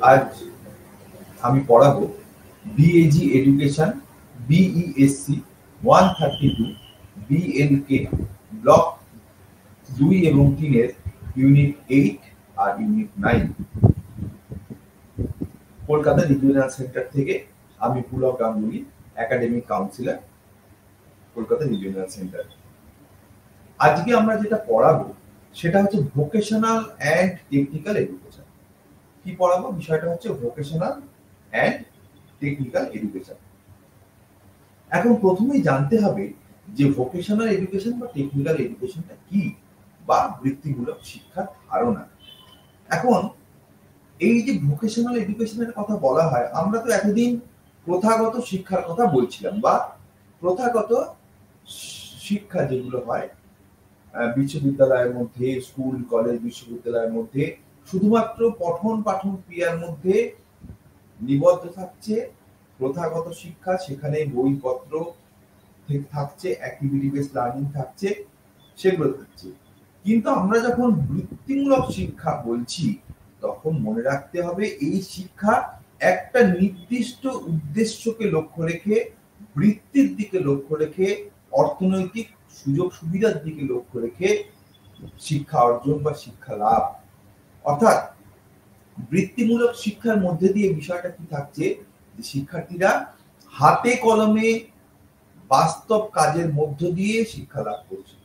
আজ আমি পড়াবো বিএজি এডুকেশন বিইএসসি 132 বিএলকে ব্লক 2 এবং 3 এর ইউনিট 8 আর ইউনিট 9 কলকাতা রিজিওনাল সেন্টার থেকে। আমি Pulak Ganguly, academic councillor, Kolkata regional centre. আজকে আমরা যেটা পড়াবো সেটা হচ্ছে ভোকেশনাল অ্যান্ড টেকনিক্যাল এডুকেশন। কি পড়াবো? বিষয়টা হচ্ছে ভোকেশনাল অ্যান্ড টেকনিক্যাল এডুকেশন। এখন প্রথমেই জানতে হবে যে ভোকেশনাল এডুকেশন বা টেকনিক্যাল এডুকেশনটা কি, বা বৃত্তিমূলক শিক্ষার ধারণা। এখন এই যে ভোকেশনাল এডুকেশনের কথা বলা হয়, আমরা তো এতদিন প্রথাগত শিক্ষার কথা বলছিলাম, বা প্রথাগত শিক্ষা যেগুলো হয় বিশ্ববিদ্যালয়ের মধ্যে, স্কুল কলেজ বিশ্ববিদ্যালয়ের মধ্যে শুধুমাত্র পঠন পাঠন ক্রিয়ার মধ্যে নিবদ্ধ থাকছে প্রথাগত শিক্ষা। সেখানে বইপত্র থাকছে, অ্যাক্টিভিটি বেসড লার্নিং থাকছে, সেগুলো থাকছে। কিন্তু আমরা যখন বৃত্তিমূলক শিক্ষা বলছি তখন মনে রাখতে হবে এই শিক্ষা একটা নির্দিষ্ট উদ্দেশ্যকে লক্ষ্য রেখে, বৃত্তির দিকে লক্ষ্য রেখে, অর্থনৈতিক সুযোগ সুবিধার দিকে লক্ষ্য রেখে শিক্ষা অর্জন বা শিক্ষা লাভ। অর্থাৎ বৃত্তিমূলক শিক্ষার মধ্যে দিয়ে বিষয়টা কি থাকছে, যে শিক্ষার্থীরা হাতে কলমে বাস্তব কাজের মধ্য দিয়ে শিক্ষা লাভ করছে,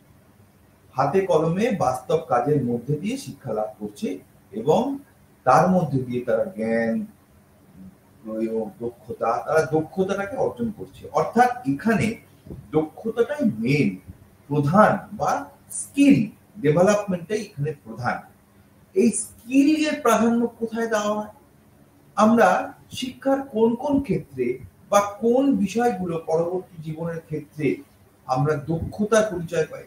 হাতে কলমে বাস্তব কাজের মধ্যে দিয়ে শিক্ষা লাভ করছে, এবং তার মধ্যে দিয়ে তারা জ্ঞান প্রয়োগ, দক্ষতা, তারা দক্ষতাটাকে অর্জন করছে। অর্থাৎ এখানে দক্ষতাটাই মেন, প্রধান, বা স্কিল ডেভেলপমেন্টটাই এখানে প্রধান। এই স্কিলের প্রাধান্য কোথায় দেওয়া হয়? আমরা শিক্ষার কোন কোন ক্ষেত্রে বা কোন বিষয়গুলো পরবর্তী জীবনের ক্ষেত্রে আমরা দক্ষতার পরিচয় পাই?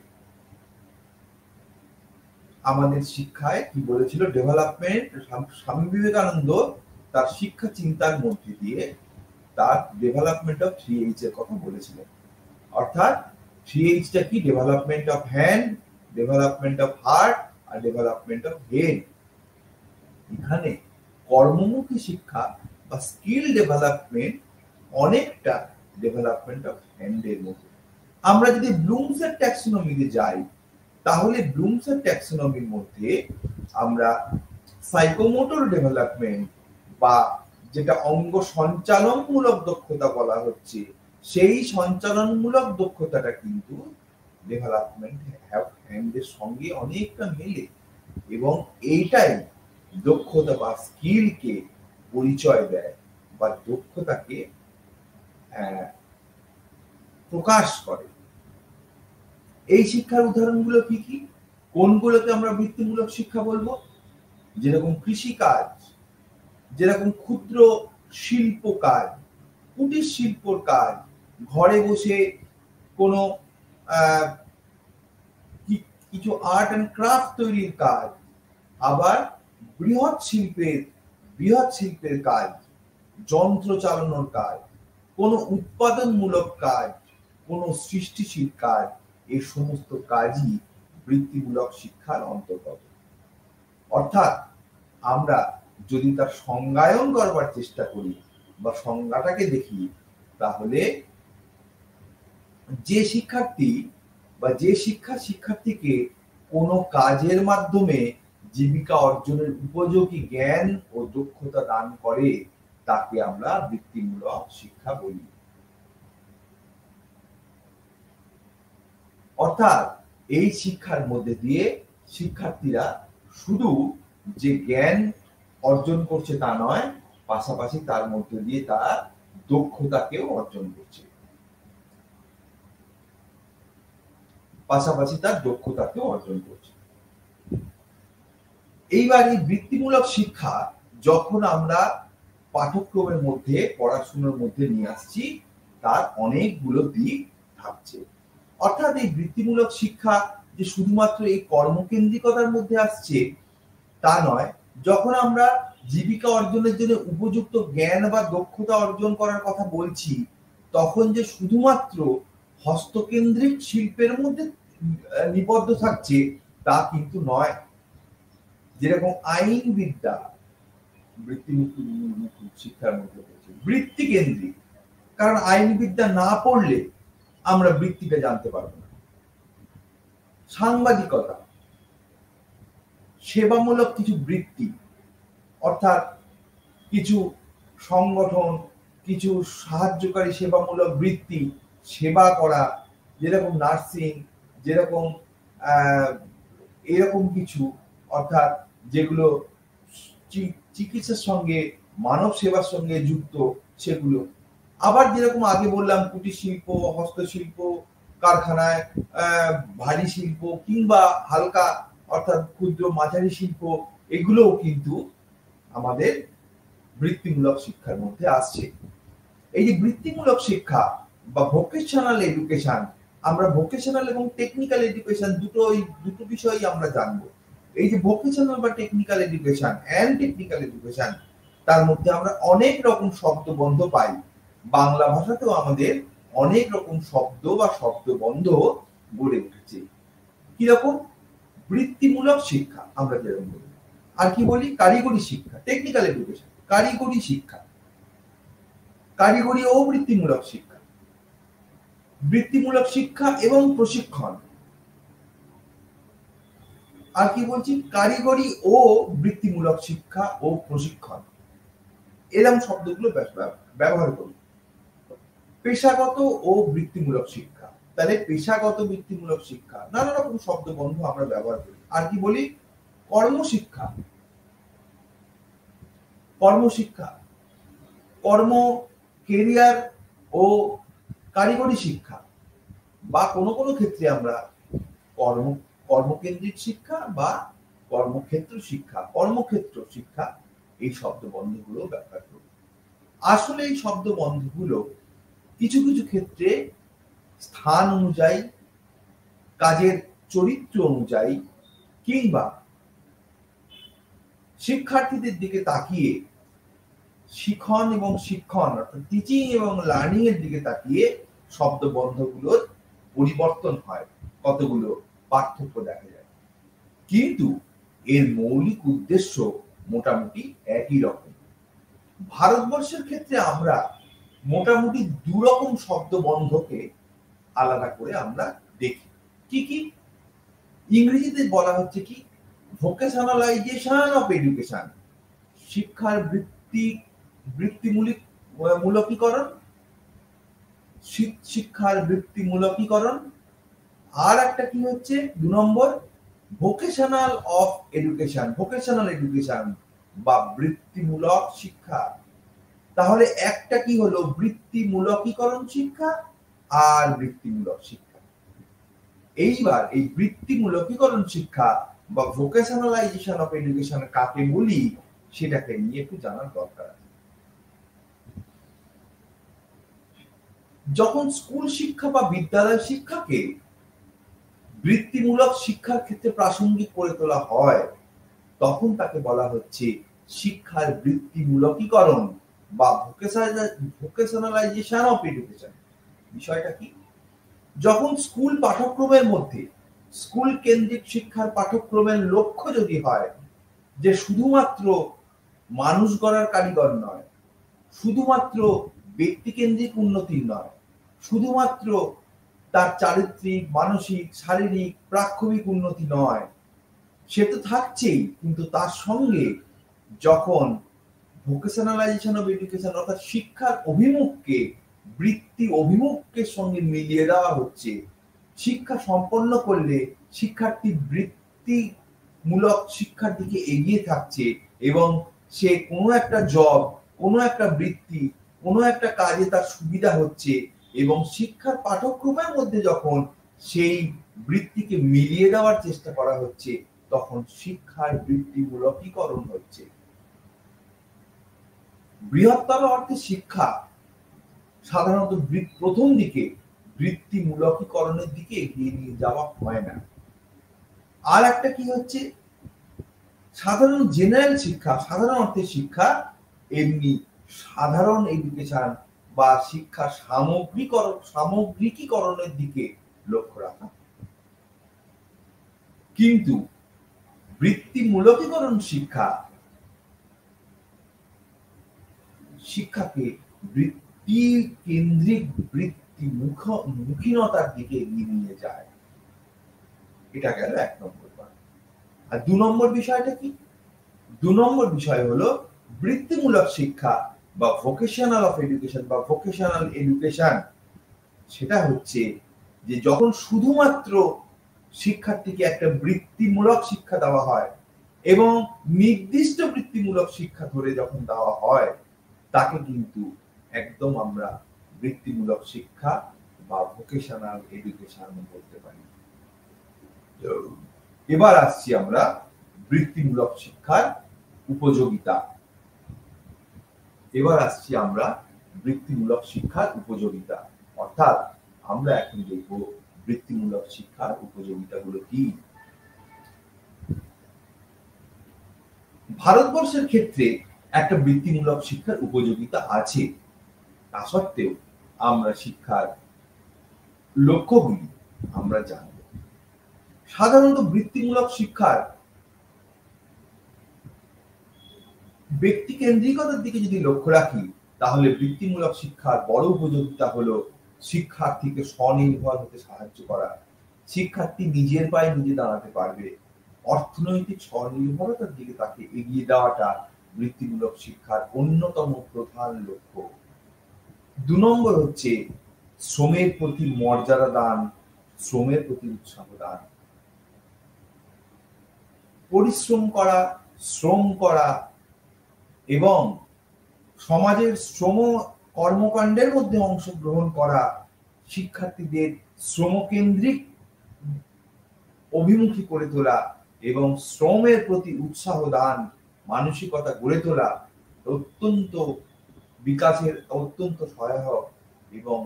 আমাদের শিক্ষায় কি বলেছিল? ডেভেলপমেন্ট, স্বামী বিবেকানন্দ তার শিক্ষা চিন্তার মধ্যে দিয়ে তার ডেভেলপমেন্ট অফ 3H এর কথা বলেছিলেন। অর্থাৎ 3H টা কি? Development of hand, development of heart আর ডেভেলপমেন্ট অফ হেড। এখানে কর্মমুখী শিক্ষা বা স্কিল ডেভেলপমেন্ট অনেকটা ডেভেলপমেন্ট অফ হ্যান্ডের মধ্যে। আমরা যদি ব্লুমসের ট্যাক্সোনমিতে যাই, তাহলে ব্লুমসের ট্যাক্সোনমির মধ্যে আমরা সাইকোমোটর ডেভেলপমেন্ট, বা যেটা অঙ্গ সঞ্চালনমূলক দক্ষতা বলা হচ্ছে, সেই সঞ্চালনমূলক দক্ষতাটা কিন্তু ডেভেলপমেন্ট অফ হ্যান্ডের সঙ্গে অনেকটা মেলে, এবং এইটাই দক্ষতা বা স্কিলকে পরিচয় দেয় বা দক্ষতাকে প্রকাশ করে। এই শিক্ষার উদাহরণগুলো কি কি? কোনগুলোকে আমরা বৃত্তিমূলক শিক্ষা বলবো? যেরকম কৃষিকাজ, যেরকম ক্ষুদ্র শিল্প কাজ, কুটির শিল্পর কাজ, ঘরে বসে কোনো কিছু আর্ট অ্যান্ড ক্রাফট তৈরির কাজ, আবার বৃহৎ শিল্পের কাজ, যন্ত্র চালানোর কাজ, কোনো উৎপাদনমূলক কাজ, কোনো সৃষ্টিশীল কাজ, এই সমস্ত কাজই বৃত্তিমূলক শিক্ষার অন্তর্গত। অর্থাৎ আমরা যদি তার সংজ্ঞায়ন করবার চেষ্টা করি বা সংজ্ঞাটাকে দেখি, তাহলে যে শিক্ষার্থী বা যে শিক্ষার্থীকে কোনো কাজের মাধ্যমে জীবিকা অর্জনের উপযোগী জ্ঞান ও দক্ষতা দান করে, তাকে আমরা বৃত্তিমূলক শিক্ষা বলি। অর্থাৎ এই শিক্ষার মধ্যে দিয়ে শিক্ষার্থীরা শুধু যে জ্ঞান অর্জন করছে তা নয়, পাশাপাশি তার মধ্যে দিয়ে তার দক্ষতাকেও অর্জন করছে, এইবার এই বৃত্তিমূলক শিক্ষা যখন আমরা পাঠ্যক্রমের মধ্যে, পড়াশোনার মধ্যে নিয়ে আসছি, তার অনেকগুলো দিক থাকছে। অর্থাৎ এই বৃত্তিমূলক শিক্ষা যে শুধুমাত্র এই কর্মকেন্দ্রিকতার মধ্যে আসছে তা নয়। যখন আমরা জীবিকা অর্জনের জন্য উপযুক্ত জ্ঞান বা দক্ষতা অর্জন করার কথা বলছি, তখন যে শুধুমাত্র হস্তকেন্দ্রিক শিল্পের মধ্যে নিবদ্ধ থাকছে তা কিন্তু নয়। যেরকম আইন বিদ্যা, বৃত্তিমুখী শিক্ষার মধ্যে পড়ছে। বৃত্তি কেন্দ্রিক, কারণ আইনবিদ্যা না পড়লে আমরা বৃত্তিটা জানতে পারবো না। সাংবাদিকতা, সেবামূলক কিছু বৃত্তি, অর্থাৎ কিছু সংগঠন, কিছু সাহায্যকারী সেবামূলক বৃত্তি, সেবা করা, যেরকম নার্সিং, যেরকম এরকম কিছু, অর্থাৎ যেগুলো চিকিৎসার সঙ্গে মানব সেবার সঙ্গে যুক্ত সেগুলো। আবার যেরকম আগে বললাম কুটির শিল্প, হস্তশিল্প, কারখানায় ভারী শিল্প কিংবা হালকা অর্থাৎ ক্ষুদ্র মাঝারি শিল্প, এগুলোও কিন্তু আমাদের বৃত্তিমূলক শিক্ষার মধ্যে আসছে। এই যে বৃত্তিমূলক শিক্ষা বা ভোকেশনাল এডুকেশন, আমরা ভোকেশনাল এবং টেকনিক্যাল এডুকেশন দুটো বিষয়ই আমরা জানবো। এই যে ভোকেশনাল বা technical education and technical education, তার মধ্যে আমরা অনেক রকম শব্দবন্ধ পাই। বাংলা ভাষাতেও আমাদের অনেক রকম শব্দ বা শব্দবন্ধ গড়ে উঠেছে। কিরকম? বৃত্তিমূলক শিক্ষা আমরা যেরকম বলি, আর কি বলি? কারিগরি শিক্ষা, টেকনিক্যাল এডুকেশন, কারিগরি শিক্ষা, কারিগরি ও বৃত্তিমূলক শিক্ষা, বৃত্তিমূলক শিক্ষা এবং প্রশিক্ষণ। আর কি বলছি? কারিগরি ও বৃত্তিমূলক শিক্ষা ও প্রশিক্ষণ, এরকম শব্দগুলো ব্যবহার করি। পেশাগত ও বৃত্তিমূলক শিক্ষা, তাহলে পেশাগত বৃত্তিমূলক শিক্ষা, নানা রকম শব্দবন্ধ আমরা ব্যবহার করি। আর কি বলি? কর্মশিক্ষা, কর্মশিক্ষা, কর্ম, কেরিয়ার ও কারিগরি শিক্ষা, বা কোনো কোনো ক্ষেত্রে আমরা কর্মকেন্দ্রিক শিক্ষা বা কর্মক্ষেত্র শিক্ষা, কর্মক্ষেত্র শিক্ষা, এই শব্দবন্ধগুলো ব্যবহার করি। আসলে এই শব্দবন্ধগুলো কিছু কিছু ক্ষেত্রে স্থান অনুযায়ী, কাজের চরিত্র অনুযায়ী কিংবা শিক্ষার্থীদের দিকে তাকিয়ে, শিখন এবং শিক্ষণ অর্থাৎ টিচিং এবং লার্নিং এর দিকে তাকিয়ে শব্দবন্ধগুলোর পরিবর্তন হয়, কতগুলো পার্থক্য দেখা যায়, কিন্তু এর মৌলিক উদ্দেশ্য মোটামুটি একই রকম। ভারতবর্ষের ক্ষেত্রে আমরা মোটামুটি দুরকম শব্দবন্ধকে আলাদা করে আমরা দেখি। কি কি? ইংরেজিতে বলা হচ্ছে কি? ভোকেশনালাইজেশন অফ এডুকেশন, শিক্ষার বৃত্তিমূলকীকরণ, শিক্ষার বৃত্তিমূলকীকরণ। আর একটা কি হচ্ছে 2 নম্বর? Vocational of education, vocational education বা বৃত্তিমূলক শিক্ষা। তাহলে একটা কি হলো? বৃত্তিমূলকীকরণ শিক্ষা আর বৃত্তিমূলক শিক্ষা। এইবার এই বৃত্তিমূলকীকরণ শিক্ষা বা ভোকেশনালাইজেশন অফ এডুকেশন কাকে বলি, সেটাকে নিয়ে একটু জানার দরকার আছে। যখন স্কুল শিক্ষা বা বিদ্যালয় শিক্ষাকে বৃত্তিমূলক শিক্ষার ক্ষেত্রে প্রাসঙ্গিক করে তোলা হয়, তখন তাকে বলা হচ্ছে শিক্ষার বৃত্তিমূলকীকরণ বা ভোকেশনালাইজেশন অফ এডুকেশন। বিষয়টা কি? যখন স্কুল পাঠ্যক্রমের মধ্যে, স্কুল কেন্দ্রিক শিক্ষার পাঠ্যক্রমের লক্ষ্য যদি হয় যে শুধুমাত্র মানুষ গড়ার কারিগর নয়, শুধুমাত্র ব্যক্তিকেন্দ্রিক উন্নতির নয়, শুধুমাত্র তার চারিত্রিক, মানসিক, শারীরিক, প্রাক্ষবিক উন্নতি নয়, সে তো থাকছেই, কিন্তু তার সঙ্গে যখন ভোকেশনালাইজেশন অফ এডুকেশন অর্থাৎ শিক্ষার অভিমুখকে বৃত্তি অভিমুখের সঙ্গে মিলিয়ে দেওয়া হচ্ছে, শিক্ষা সম্পন্ন করলে শিক্ষার্থী বৃত্তিমূলক শিক্ষার দিকে এগিয়ে থাকছে এবং সে কোনো একটা জব, কোনো একটা বৃত্তি, কোনো একটা কাজে তার সুবিধা হচ্ছে, এবং শিক্ষার পাঠ্যক্রমের মধ্যে যখন সেই বৃত্তিকে মিলিয়ে দেওয়ার চেষ্টা করা হচ্ছে, তখন শিক্ষার বৃত্তিমূলকীকরণ হচ্ছে। বৃহত্তর অর্থে শিক্ষা সাধারণত প্রথম দিকে বৃত্তিমূলকীকরণের দিকে এগিয়ে নিয়ে যাওয়া হয় না। আর একটা কি হচ্ছে? সাধারণ জেনারেল শিক্ষা, সাধারণ অর্থে শিক্ষা এমনি সাধারণ এডুকেশন বা শিক্ষা সামগ্রিকীকরণের দিকে লক্ষ্য রাখা। কিন্তু বৃত্তিমূলকীকরণ শিক্ষা শিক্ষাকে বৃত্তি কেন্দ্রিক বৃত্তি মুখীনতার দিকে এগিয়ে নিয়ে যায়। এটা গেল 1 নম্বর পয়েন্ট। আর 2 নম্বর বিষয়টা কি? 2 নম্বর বিষয় হলো বৃত্তিমূলক শিক্ষা বা ভোকেশনাল অফ এডুকেশন বা ভোকেশনাল এডুকেশন। সেটা হচ্ছে যে যখন শুধুমাত্র শিক্ষার্থীকে একটা বৃত্তিমূলক শিক্ষা দেওয়া হয় এবং নির্দিষ্ট বৃত্তিমূলক শিক্ষা ধরে যখন দেওয়া হয়, তাকে কিন্তু একদম আমরা বৃত্তিমূলক শিক্ষা বা ভোকেশনাল এডুকেশন বলতে পারি। এবার আসছি আমরা বৃত্তিমূলক শিক্ষার উপযোগিতা। অর্থাৎ আমরা এখন দেখব বৃত্তিমূলক শিক্ষার উপযোগিতাগুলো কি। ভারতবর্ষের ক্ষেত্রে একটা বৃত্তিমূলক শিক্ষার উপযোগিতা আছে। তা সত্ত্বেও আমরা শিক্ষার লক্ষ্যগুলি আমরা জানব। সাধারণত বৃত্তিমূলক শিক্ষার ব্যক্তি কেন্দ্রিকতার দিকে যদি লক্ষ্য রাখি, তাহলে বৃত্তিমূলক শিক্ষার বড় উপযোগিতা হলো শিক্ষার্থীকে স্বনির্ভর হতে সাহায্য করা। শিক্ষার্থী নিজের পায়ে নিজে দাঁড়াতে পারবে, অর্থনৈতিক স্বনির্ভরতার দিকে তাকে এগিয়ে দেওয়াটা বৃত্তিমূলক শিক্ষার অন্যতম প্রধান লক্ষ্য। 2 নম্বর হচ্ছে শ্রমের প্রতি মর্যাদা দান, শ্রমের প্রতি উৎসাহ দান। পরিশ্রম করা, শ্রম করা এবং সমাজের শ্রম কর্মকাণ্ডের মধ্যে অংশগ্রহণ করা, শিক্ষার্থীদের শ্রমকেন্দ্রিক অভিমুখী করে তোলা এবং শ্রমের প্রতি উৎসাহ দান, মানসিকতা গড়ে তোলা অত্যন্ত বিকাশের অত্যন্ত সহায়ক এবং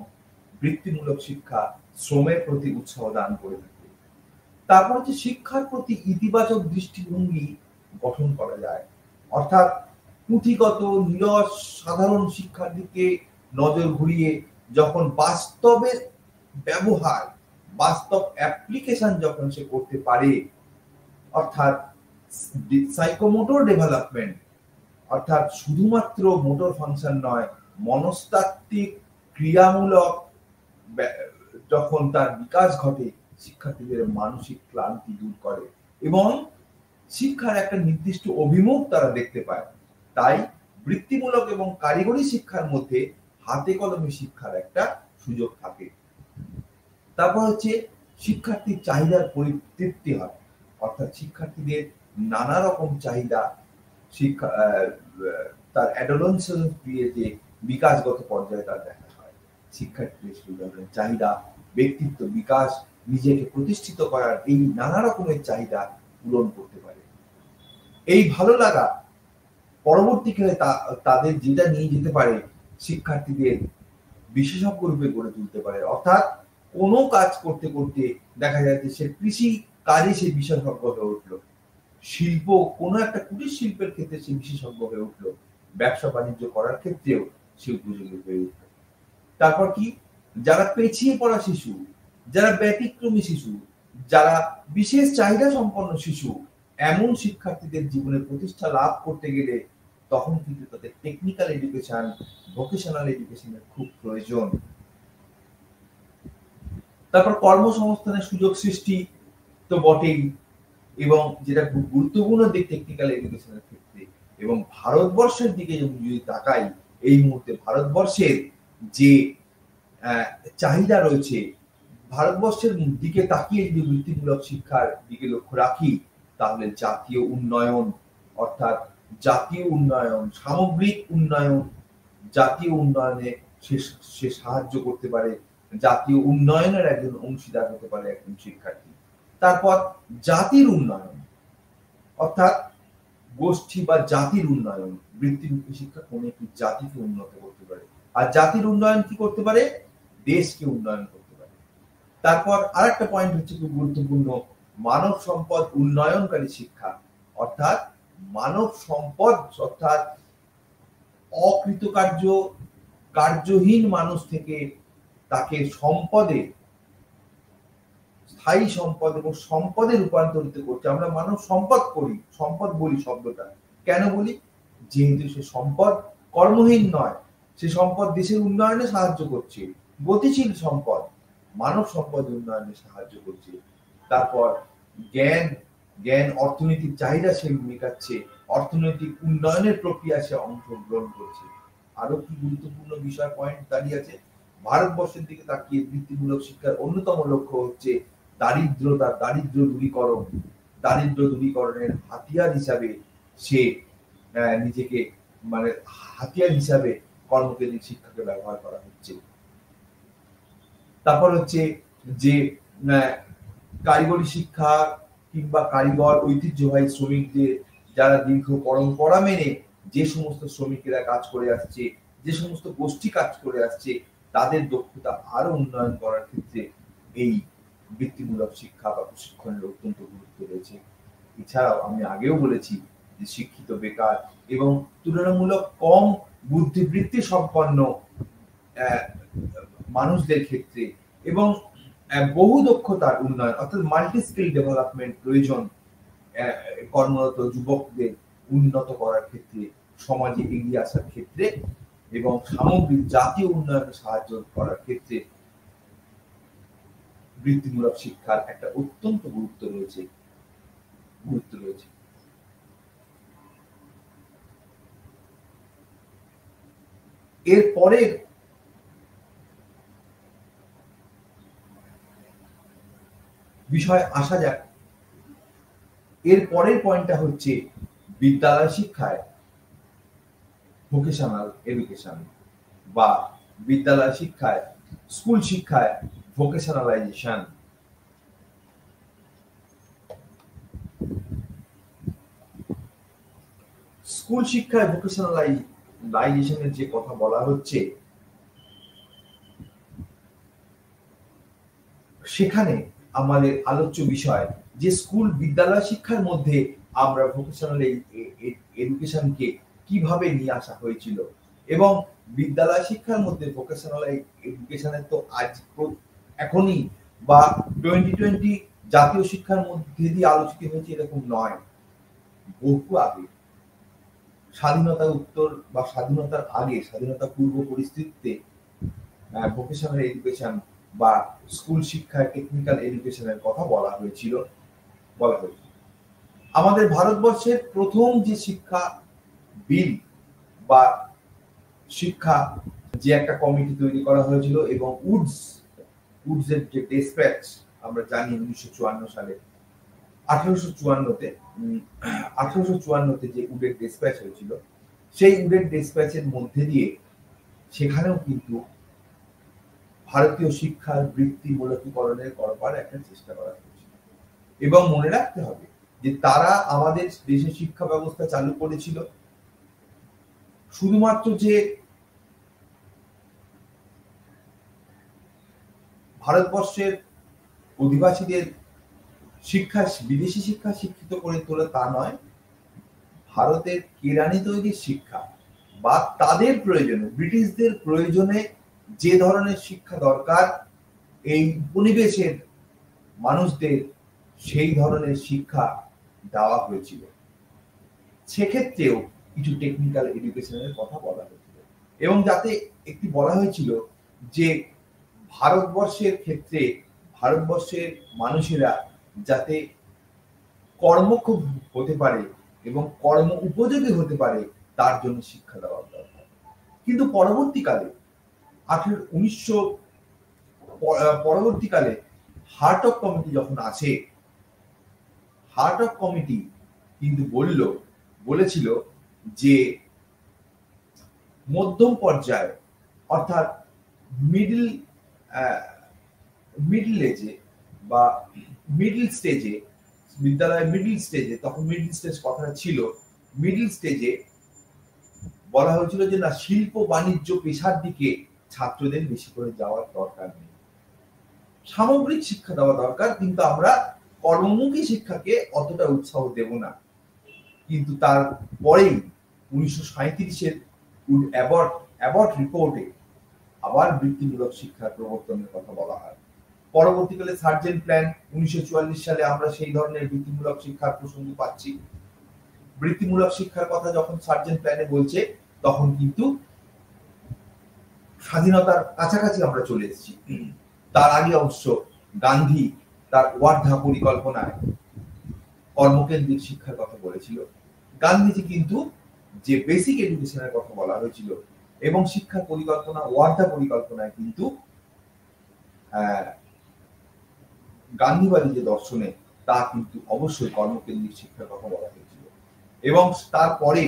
বৃত্তিমূলক শিক্ষা শ্রমের প্রতি উৎসাহ দান করে থাকে। তারপর হচ্ছে শিক্ষার প্রতি ইতিবাচক দৃষ্টিভঙ্গি গঠন করা যায়। অর্থাৎ পুঁথিগত নিরস সাধারণ শিক্ষার দিকে নজর ঘুরিয়ে যখন বাস্তবের ব্যবহার, বাস্তব অ্যাপ্লিকেশন যখন সে করতে পারে, অর্থাৎ সাইকোমোটর ডেভেলপমেন্ট, অর্থাৎ শুধুমাত্র মোটর ফাংশন নয়, মনস্তাত্ত্বিক ক্রিয়ামূলক যখন তার বিকাশ ঘটে, শিক্ষার্থীদের মানসিক ক্লান্তি দূর করে এবং শিক্ষার একটা নির্দিষ্ট অভিমুখ তারা দেখতে পায়। তাই বৃত্তিমূলক এবং কারিগরি শিক্ষার মধ্যে হাতে কলমে শিক্ষার একটা সুযোগ থাকে। তারপর হচ্ছে শিক্ষার্থীর চাহিদার পরিতৃপ্তি হয়। অর্থাৎ শিক্ষার্থীদের নানা রকম চাহিদা শিক্ষা তার অ্যাডোলেসেন্স দিয়ে যে বিকাশগত পর্যায়ে তার দেখা হয়। শিক্ষার্থীদের চাহিদা, ব্যক্তিত্ব বিকাশ, নিজেকে প্রতিষ্ঠিত করার এই নানা রকমের চাহিদা পূরণ করতে পারে। এই ভালো লাগা পরবর্তীকালে তাদের যেটা নিয়ে যেতে পারে শিক্ষার্থীদের বিশেষজ্ঞ রূপে গড়ে তুলতে পারে। অর্থাৎ কোনো কাজ করতে করতে দেখা যায় যে সে কৃষি কাজে সে বিশেষজ্ঞ হয়ে উঠলো, শিল্প কোনো একটা কুটির শিল্পের ক্ষেত্রে সে বিশেষজ্ঞ হয়ে উঠলো, ব্যবসা বাণিজ্য করার ক্ষেত্রেও সে উপযোগী হয়ে উঠলো। তারপর কি, যারা পেছিয়ে পড়া শিশু, যারা ব্যতিক্রমী শিশু, যারা বিশেষ চাহিদা সম্পন্ন শিশু, এমন শিক্ষার্থীদের জীবনে প্রতিষ্ঠা লাভ করতে গেলে তখন কিন্তু তাদের টেকনিক্যাল এডুকেশন, ভোকেশনাল এডুকেশনের খুব প্রয়োজন। তারপর কর্মসংস্থানের সুযোগ সৃষ্টি তো বটেই, এবং যেটা খুব গুরুত্বপূর্ণ দিক টেকনিক্যাল এডুকেশনের ক্ষেত্রে, এবং ভারতবর্ষের দিকে যদি তাকাই, এই মুহূর্তে ভারতবর্ষের যে চাহিদা রয়েছে, ভারতবর্ষের দিকে তাকিয়ে যদি বৃত্তিমূলক শিক্ষার দিকে লক্ষ্য রাখি, তাহলে জাতীয় উন্নয়ন, অর্থাৎ জাতীয় উন্নয়ন, সামগ্রিক উন্নয়ন, জাতীয় উন্নয়নে সে সাহায্য করতে পারে, জাতীয় উন্নয়নের একজন অংশীদার হতে পারে একজন শিক্ষার্থী। তারপর জাতির উন্নয়ন, অর্থাৎ গোষ্ঠী বা জাতির উন্নয়ন, বৃত্তিমুখী শিক্ষা কোন একটি জাতিকে উন্নত করতে পারে। আর জাতির উন্নয়ন কি করতে পারে? দেশকে উন্নয়ন করতে পারে। তারপর আরেকটা পয়েন্ট হচ্ছে খুব গুরুত্বপূর্ণ, মানব সম্পদ উন্নয়নকারী শিক্ষা। অর্থাৎ মানব সম্পদ, অর্থাৎ অকৃতকার্য কার্যহীন মানুষ থেকে তাকে সম্পদে, স্থায়ী সম্পদ এবং সম্পদে রূপান্তরিত করছে। আমরা মানব সম্পদ করি, সম্পদ বলি শব্দটা কেন বলি? যেহেতু সে সম্পদ কর্মহীন নয়, সে সম্পদ দেশের উন্নয়নে সাহায্য করছে, গতিশীল সম্পদ মানব সম্পদ উন্নয়নে সাহায্য করছে। তারপর জ্ঞান জ্ঞান অর্থনৈতিক চাহিদা সে মেটাচ্ছে, অর্থনৈতিক উন্নয়নের প্রক্রিয়া সে অংশগ্রহণ করছে। আরো কি গুরুত্বপূর্ণ বিষয় পয়েন্ট দাঁড়িয়ে আছে, ভারতবর্ষের দিকে তাকিয়ে বৃত্তিমূলক শিক্ষার অন্যতম লক্ষ্য হচ্ছে দারিদ্র দূরীকরণ। দারিদ্র দূরীকরণের হাতিয়ার হিসাবে সে নিজেকে মানে হাতিয়ার হিসাবে কর্মকেন্দ্রিক শিক্ষাকে ব্যবহার করা হচ্ছে। তারপর হচ্ছে যে কারিগরি শিক্ষা কিংবা কারিগর ঐতিহ্যবাহী শ্রমিকদের, যারা দীর্ঘ পরম্পরা মেনে যে সমস্ত শ্রমিকেরা কাজ করে আসছে, যে সমস্ত গোষ্ঠী কাজ করে আসছে, তাদের দক্ষতা আরো উন্নয়ন করার ক্ষেত্রে এই বৃত্তিমূলক শিক্ষা বা প্রশিক্ষণের অত্যন্ত গুরুত্ব রয়েছে। এছাড়াও আমি আগেও বলেছি যে শিক্ষিত বেকার এবং তুলনামূলক কম বুদ্ধিবৃত্তি সম্পন্ন মানুষদের ক্ষেত্রে এবং বহু দক্ষতার উন্নয়ন অর্থাৎ মাল্টি স্কিল ডেভেলপমেন্ট প্রয়োজন কর্মরত যুবকদের উন্নত করার ক্ষেত্রে, সমাজে এগিয়ে আসার ক্ষেত্রে এবং সামগ্রিক জাতীয় উন্নয়নে সাহায্য করার ক্ষেত্রে বৃত্তিমূলক শিক্ষার একটা অত্যন্ত গুরুত্ব রয়েছে। এরপরে বিষয় আসা যাক। এর পরের পয়েন্টটা হচ্ছে বিদ্যালয় শিক্ষায় ভোকেশনাল এডুকেশন বা বিদ্যালয় শিক্ষায় স্কুল শিক্ষায় ভোকেশনালাইজেশন। স্কুল শিক্ষায় ভোকেশনালাইজেশনের যে কথা বলা হচ্ছে, সেখানে আমাদের আলোচ্য বিষয় যে স্কুল বিদ্যালয় শিক্ষার মধ্যে আমরা ভোকেশনাল এডুকেশনকে কিভাবে নিয়ে আসা হয়েছিল এবং বিদ্যালয় শিক্ষার মধ্যে ভোকেশনাল এডুকেশনের তো আজ এখনই বা 2020 জাতীয় শিক্ষার মধ্যে দিয়ে আলোচিত হয়েছে এরকম নয়, বহু আগে স্বাধীনতার উত্তর বা স্বাধীনতার আগে, স্বাধীনতা পূর্ব পরিস্থিতিতে ভোকেশনাল এডুকেশন বা স্কুল শিক্ষায় টেকনিক্যাল এডুকেশনের কথা বলা হয়েছিল। আমাদের ভারতবর্ষের প্রথম যে শিক্ষা বিল বা শিক্ষা যে একটা কমিটি তৈরি করা হয়েছিল এবং উডস এর যে ডেসপ্যাচ আমরা জানি 1954 সালে 1854 যে উডের ডেসপ্যাচ হয়েছিল, সেই উডের ডেসপ্যাচের মধ্যে দিয়ে সেখানেও কিন্তু ভারতীয় শিক্ষার বৃত্তিমূলকীকরণের করবার একটা চেষ্টা করা হয়েছিল। এবং মনে রাখতে হবে যে তারা আমাদের দেশে শিক্ষা ব্যবস্থা চালু করেছিল শুধুমাত্র যে ভারতবর্ষের অধিবাসীদের শিক্ষা, বিদেশি শিক্ষা শিক্ষিত করে তোলা তা নয়, ভারতের কেরানি তৈরির শিক্ষা বা তাদের প্রয়োজনে, ব্রিটিশদের প্রয়োজনে যে ধরনের শিক্ষা দরকার এই উপনিবেশের মানুষদের, সেই ধরনের শিক্ষা দেওয়া হয়েছিল। সেক্ষেত্রেও কিছু টেকনিক্যাল এডুকেশনের কথা বলা হয়েছিল এবং যাতে একটি বলা হয়েছিল যে ভারতবর্ষের ক্ষেত্রে ভারতবর্ষের মানুষেরা যাতে কর্মক্ষম হতে পারে এবং কর্ম উপযোগী হতে পারে তার জন্য শিক্ষা দেওয়া দরকার। কিন্তু পরবর্তীকালে পরবর্তীকালে হার্ট অফ কমিটি যখন আসে, হার্ট অফ কমিটি কিন্তু বলেছিল যে মধ্যম পর্যায়ে অর্থাৎ মিডল এজে বা মিডল স্টেজে, বিদ্যালয়ের মিডল স্টেজে, তখন মিডল স্টেজ কথাটা ছিল, মিডল স্টেজে বলা হয়েছিল যে না, শিল্প বাণিজ্য পেশার দিকে ছাত্রদের বেশি করে যাওয়ার দরকার নেই, সামগ্রিক শিক্ষা দেওয়া দরকার, কিন্তু আমরা কর্মমুখী শিক্ষাকে অতটা উৎসাহ দেব না। কিন্তু তারপরেই 1937-এর অ্যাবট রিপোর্টে আবার বৃত্তিমূলক শিক্ষার প্রবর্তনের কথা বলা হয়। পরবর্তীকালে সার্জেন্ট প্ল্যান 1944 সালে আমরা সেই ধরনের বৃত্তিমূলক শিক্ষার প্রসঙ্গ পাচ্ছি। বৃত্তিমূলক শিক্ষার কথা যখন সার্জেন্ট প্ল্যানে বলছে, তখন কিন্তু স্বাধীনতার কাছাকাছি আমরা চলে এসেছি। তার আগে অবশ্য গান্ধী তার ওয়ার্ধা পরিকল্পনায় কর্মকেন্দ্রিক শিক্ষার কথা বলেছিল। গান্ধীজি কিন্তু যে বেসিক এডুকেশনের কথা বলা হয়েছিল এবং শিক্ষার পরিকল্পনা ওয়ার্ধা পরিকল্পনায় কিন্তু গান্ধীবাদী যে দর্শনে তা কিন্তু অবশ্যই কর্মকেন্দ্রিক শিক্ষার কথা বলা হয়েছিল। এবং তারপরে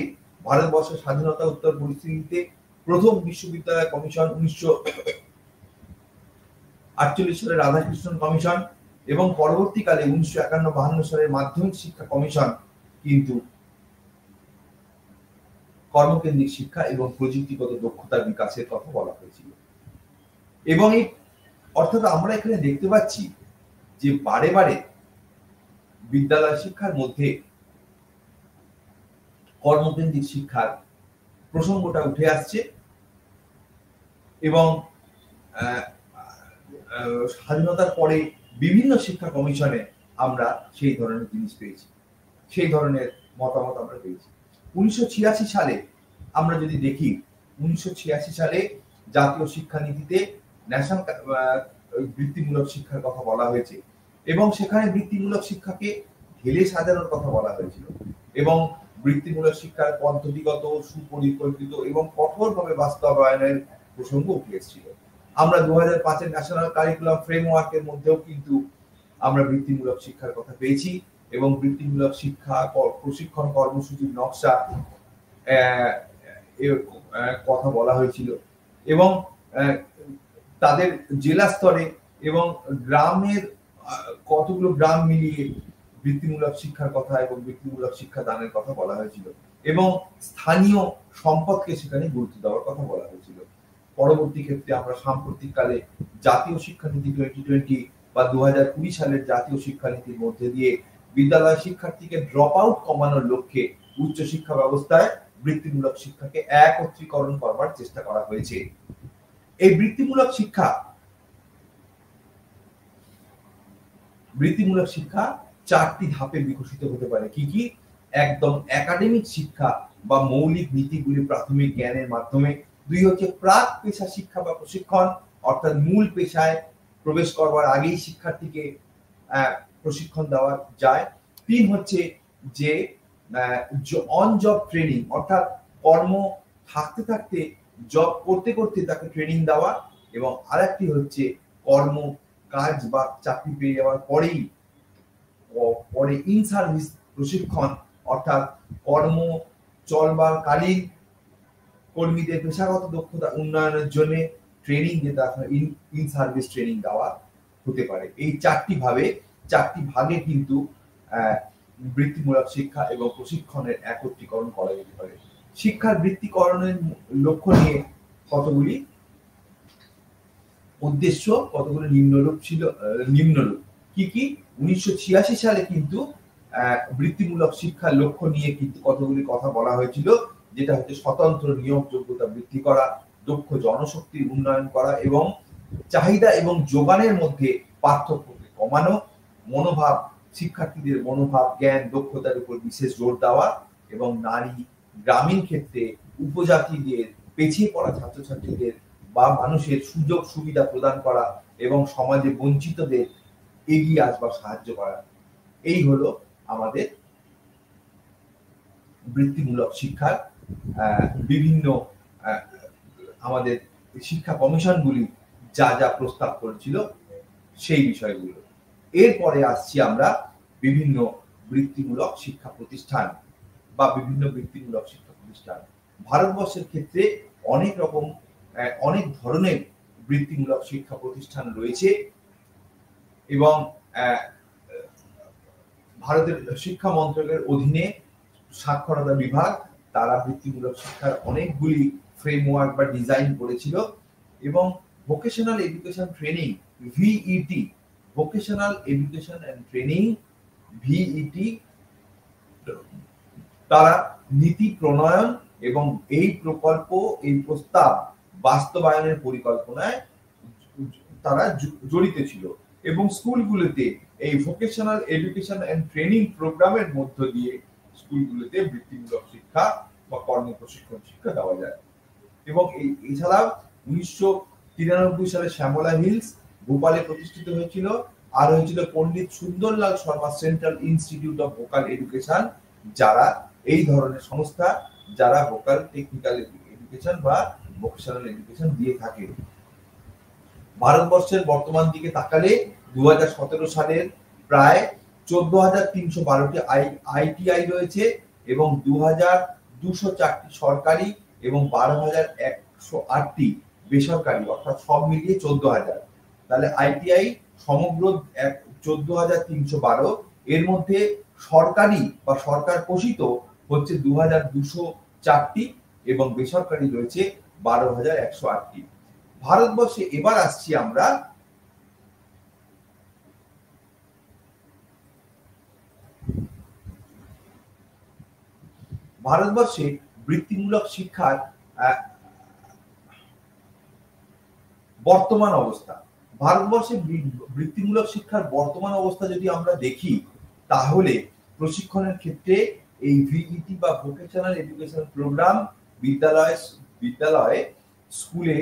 ভারতবর্ষের স্বাধীনতা উত্তর পরিস্থিতিতে প্রথম বিশ্ববিদ্যালয় কমিশন 1948 সালে রাধাকৃষ্ণন কমিশন এবং পরবর্তীকালে 1951-52 সালের মাধ্যমিক শিক্ষা কমিশন কিন্তু কর্মকেন্দ্রিক শিক্ষা এবং প্রযুক্তিগত দক্ষতার বিকাশের কথা বলা হয়েছিল। এবং এই অর্থাৎ আমরা এখানে দেখতে পাচ্ছি যে বারে বারে বিদ্যালয় শিক্ষার মধ্যে কর্মকেন্দ্রিক শিক্ষার প্রসঙ্গটা উঠে আসছে এবং স্বাধীনতার পরে বিভিন্ন শিক্ষা কমিশনে আমরা সেই ধরনের জিনিস পেয়েছি, সেই ধরনের মতামত আমরা পেয়েছি। 1986 সালে আমরা যদি দেখি, 1986 সালে জাতীয় শিক্ষানীতিতে ন্যাশনাল বৃত্তিমূলক শিক্ষার কথা বলা হয়েছে এবং সেখানে বৃত্তিমূলক শিক্ষাকে ঢেলে সাজানোর কথা বলা হয়েছিল এবং বৃত্তিমূলক শিক্ষার পদ্ধতিগত, সুপরিকল্পিত এবং কঠোরভাবে বাস্তবায়নের প্রসঙ্গ উঠে এসেছিল। আমরা 2005-এর ন্যাশনাল কারিকুলাম ফ্রেমওয়ার্কের মধ্যেও কিন্তু আমরা বৃত্তিমূলক শিক্ষার কথা পেয়েছি এবং বৃত্তিমূলক শিক্ষা প্রশিক্ষণ কর্মসূচির নকশা কথা বলা হয়েছিল এবং তাদের জেলা স্তরে এবং গ্রামের কতগুলো গ্রাম মিলিয়ে বৃত্তিমূলক শিক্ষার কথা এবং বৃত্তিমূলক শিক্ষা দানের কথা বলা হয়েছিল এবং স্থানীয় সম্পদকে সেখানে গুরুত্ব দেওয়ার কথা বলা হয়েছিল। পরবর্তী ক্ষেত্রে আমরা সাম্প্রতিককালে জাতীয় শিক্ষানীতি 2020 বা 2020 সালের জাতীয় শিক্ষানীতির মধ্যে দিয়ে বিদ্যালয় শিক্ষার্থীকে ড্রপ আউট কমানোর লক্ষ্যে উচ্চ শিক্ষা ব্যবস্থায় বৃত্তিমূলক শিক্ষাকে একত্রীকরণ করবার চেষ্টা করা হয়েছে। এই বৃত্তিমূলক শিক্ষা 4টি ধাপে বিকশিত হতে পারে। কি কি? একদম একাডেমিক শিক্ষা বা মৌলিক নীতিগুলি প্রাথমিক জ্ঞানের মাধ্যমে। 2 হচ্ছে প্রাক পেশা শিক্ষা বা প্রশিক্ষণ, অর্থাৎ মূল পেশায় প্রবেশ করবার আগেই শিক্ষার্থীকে প্রশিক্ষণ দেওয়া যায়। 3 হচ্ছে যে অন জব ট্রেনিং, অর্থাৎ কর্ম থাকতে থাকতে জব করতে করতে তাকে ট্রেনিং দেওয়া এবং আরেকটি হচ্ছে কর্ম কাজ বা চাকরি পেয়ে যাওয়ার পরে ইন সার্ভিস প্রশিক্ষণ, অর্থাৎ কর্ম চলবাকালীন কর্মীদের পেশাগত দক্ষতা উন্নয়নের জন্য ট্রেনিং যেটা ইন সার্ভিস ট্রেনিং দেওয়া হতে পারে। এই 4টি ভাগে কিন্তু বৃত্তিমূলক শিক্ষা এবং প্রশিক্ষণের একত্রীকরণ করা যেতে পারে। শিক্ষার বৃত্তিকরণের লক্ষ্য নিয়ে কতগুলি উদ্দেশ্য, কতগুলি নিম্নরূপ ছিল। কি কি? 1986 সালে কিন্তু বৃত্তিমূলক শিক্ষার লক্ষ্য নিয়ে কিন্তু কতগুলি কথা বলা হয়েছিল, যেটা হচ্ছে স্বতন্ত্র নিয়োগ যোগ্যতা বৃদ্ধি করা, দক্ষ জনশক্তির উন্নয়ন করা এবং চাহিদা এবং যোগানের মধ্যে পার্থক্যকে কমানো, শিক্ষার্থীদের মনোভাব, জ্ঞান, দক্ষতার উপর বিশেষ জোর দেওয়া এবং নারী, গ্রামীণ ক্ষেত্রে উপজাতিদের, পিছিয়ে পড়া ছাত্রছাত্রীদের বা মানুষের সুযোগ সুবিধা প্রদান করা এবং সমাজে বঞ্চিতদের এগিয়ে আসবার সাহায্য করা। এই হলো আমাদের বৃত্তিমূলক শিক্ষার বিভিন্ন আমাদের শিক্ষা কমিশনগুলি যা যা প্রস্তাব করেছিল সেই বিষয়গুলো। এরপরে আসছি আমরা বিভিন্ন বৃত্তিমূলক শিক্ষা প্রতিষ্ঠান বা বিভিন্ন বৃত্তিমূলক শিক্ষা প্রতিষ্ঠান। ভারতবর্ষের ক্ষেত্রে অনেক ধরনের বৃত্তিমূলক শিক্ষা প্রতিষ্ঠান রয়েছে এবং ভারতের শিক্ষা মন্ত্রকের অধীনে সাক্ষরতা বিভাগ তারা বৃত্তিমূলক শিক্ষার অনেকগুলি ফ্রেমওয়ার্ক বা ডিজাইন করেছিল এবং vocational education training VET, vocational education and training VET, তারা নীতি প্রণয়ন এবং এই প্রস্তাব বাস্তবায়নের পরিকল্পনায় তারা জড়িত ছিল এবং স্কুলগুলোতে এই ভোকেশনাল এডুকেশন এন্ড ট্রেনিং প্রোগ্রামের মধ্য দিয়ে স্কুলগুলোতে বৃত্তিমূলক শিক্ষা বা কর্ম প্রশিক্ষণ শিক্ষা দেওয়া যায়। এবং এছাড়াও 1993 সালে শ্যামলা হিলস ভোপালে প্রতিষ্ঠিত হয়েছিল, আর হয়েছিল Pandit Sundarlal Sharma central institute of vocal education, যারা এই ধরনের সংস্থা যারা ভোকাল টেকনিক্যাল এডুকেশন বা ভোকেশনাল এডুকেশন দিয়ে থাকে। ভারতবর্ষের বর্তমান দিকে তাকালে 2017 সালের প্রায় 14,312টি আইটিআই রয়েছে এবং 2,204টি সরকারি এবং 12,108টি বেসরকারি, অর্থাৎ সব মিলিয়ে 14,000। তাহলে আইটিআই সমগ্র 14,312, এর মধ্যে সরকারি বা সরকার পোষিত হচ্ছে 2,204টি এবং বেসরকারি রয়েছে 12,108টি। ভারতবর্ষে এবার আসছি আমরা ভারতবর্ষে বৃত্তিমূলক শিক্ষার বর্তমান অবস্থা। ভারতবর্ষে বৃত্তিমূলক শিক্ষার বর্তমান অবস্থা যদি আমরা দেখি, তাহলে প্রশিক্ষণের ক্ষেত্রে এই ভিইটি বা ভোকেশনাল এডুকেশন প্রোগ্রাম বিদ্যালয়ে স্কুলে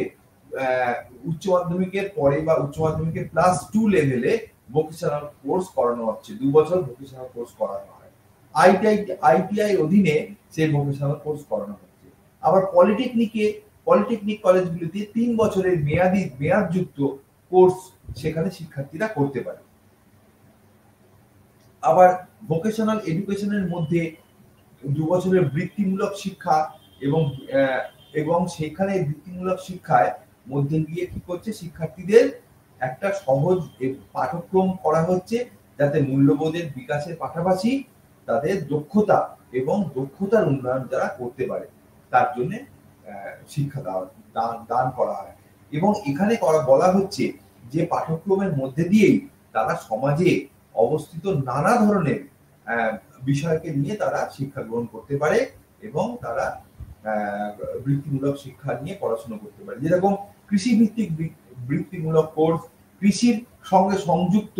উচ্চ মাধ্যমিকের পরে বা উচ্চ মাধ্যমিকের +2 লেভেলে ভোকেশনাল কোর্স করানো হচ্ছে। 2 বছর ভোকেশনাল কোর্স করানো হয়। আইটিআই অধীনে সেই ভোকেশনাল কোর্স করানো হচ্ছে। আবার পলিটেকনিক কলেজগুলিতে 3 বছরের মেয়াদযুক্ত কোর্স সেখানে শিক্ষার্থীরা করতে পারে। আবার ভোকেশনাল এডুকেশনের মধ্যে 2 বছরের বৃত্তিমূলক শিক্ষা এবং সেখানে বৃত্তিমূলক শিক্ষায় মধ্যে গিয়ে কি করছে, শিক্ষার্থীদের একটা সহজ পাঠ্যক্রম করা হচ্ছে, যাতে মূল্যবোধের বিকাশের পাশাপাশি তাদের দক্ষতার উন্নয়ন যারা করতে পারে তার জন্য শিক্ষা দান করা হয়। এবং এখানে বলা হচ্ছে যে পাঠ্যক্রমের মধ্যে দিয়েই তারা সমাজে অবস্থিত নানা ধরনের বিষয়কে নিয়ে তারা শিক্ষা গ্রহণ করতে পারে এবং তারা বৃত্তিমূলক শিক্ষা নিয়ে পড়াশোনা করতে পারে। যেরকম কৃষিভিত্তিক বৃত্তিমূলক কোর্স, কৃষির সঙ্গে সংযুক্ত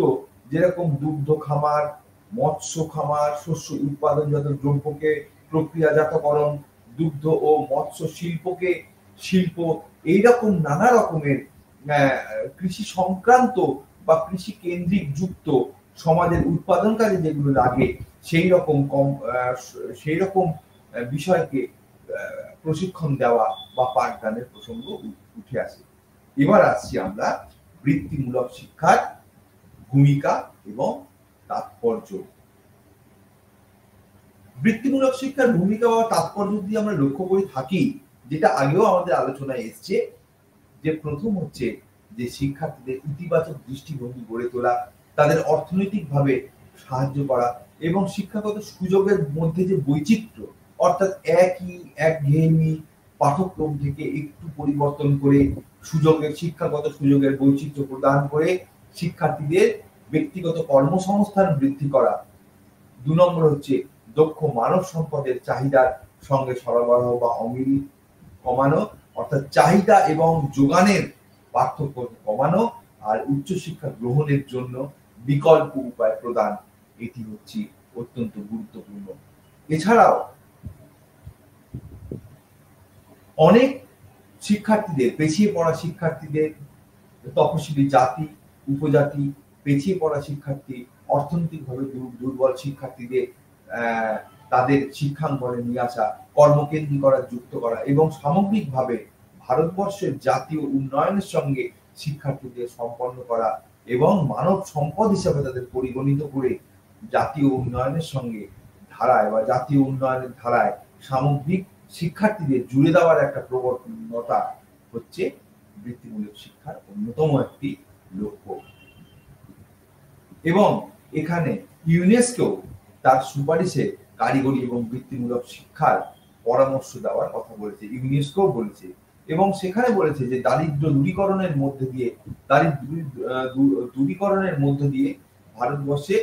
যেরকম দুগ্ধ খামার, মৎস্য খামার, শস্য উৎপাদনজাত দ্রব্যকে প্রক্রিয়াজাতকরণ, দুগ্ধ ও মৎস্য শিল্প, এইরকম নানা রকমের কৃষি সংক্রান্ত বা কৃষি কেন্দ্রিক যুক্ত সমাজের উৎপাদন কাজে যেগুলো লাগে সেই রকম বিষয়কে প্রশিক্ষণ দেওয়া বা পাঠদানের প্রসঙ্গ উঠে আসে। এবার আসছি আমরা বৃত্তিমূলক শিক্ষার ভূমিকা এবং তাৎপর্য। বৃত্তিমূলক শিক্ষার ভূমিকা বা তাৎপর্য যদি আমরা লক্ষ্য করে থাকি, যেটা আগেও আমাদের আলোচনায় এসছে, যে প্রথম হচ্ছে যে শিক্ষার্থীদের ইতিবাচক দৃষ্টিভঙ্গি গড়ে তোলা, তাদের অর্থনৈতিকভাবে সাহায্য করা এবং শিক্ষাগত সুযোগের মধ্যে যে বৈচিত্র্য, অর্থাৎ একঘেয়েমি পাঠ্যক্রম থেকে একটু পরিবর্তন করে শিক্ষাগত সুযোগের বৈচিত্র্য প্রদান করে শিক্ষার্থীদের ব্যক্তিগত কর্মসংস্থান বৃদ্ধি করা। 2 নম্বর হচ্ছে দক্ষ মানব সম্পদের চাহিদার সঙ্গে সরবরাহ বা অমিল কমানো, অর্থাৎ চাহিদা এবং যোগানের পার্থক্য কমানো আর উচ্চশিক্ষা গ্রহণের জন্য বিকল্প উপায় প্রদান, এটি হচ্ছে অত্যন্ত গুরুত্বপূর্ণ। এছাড়াও অনেক পিছিয়ে পড়া শিক্ষার্থীদের, তপশিলি জাতি, উপজাতি, পিছিয়ে পড়া শিক্ষার্থী, অর্থনৈতিকভাবে দুর্বল শিক্ষার্থীদের তাদের শিক্ষাঙ্গনে নিয়ে আসা, কর্মকেন্দ্রিকতা যুক্ত করা এবং সামগ্রিকভাবে ভারতবর্ষের জাতীয় উন্নয়নের সঙ্গে শিক্ষার্থীদের সম্পন্ন করা এবং মানব সম্পদ হিসাবে তাদের পরিগণিত করে জাতীয় উন্নয়নের সঙ্গে জাতীয় উন্নয়নের ধারায় সামগ্রিক শিক্ষার্থীদের জুড়ে দেওয়ার একটা প্রবণতা হচ্ছে বৃত্তিমূলক শিক্ষার অন্যতম একটি লক্ষ্য। এবং এখানে ইউনেস্কো তার সুপারিশে কারিগরি এবং বৃত্তিমূলক শিক্ষার পরামর্শ দেওয়ার কথা বলেছে, ইউনেস্কো বলেছে, এবং সেখানে বলেছে যে দারিদ্র দূরীকরণের মধ্য দিয়ে ভারতবর্ষে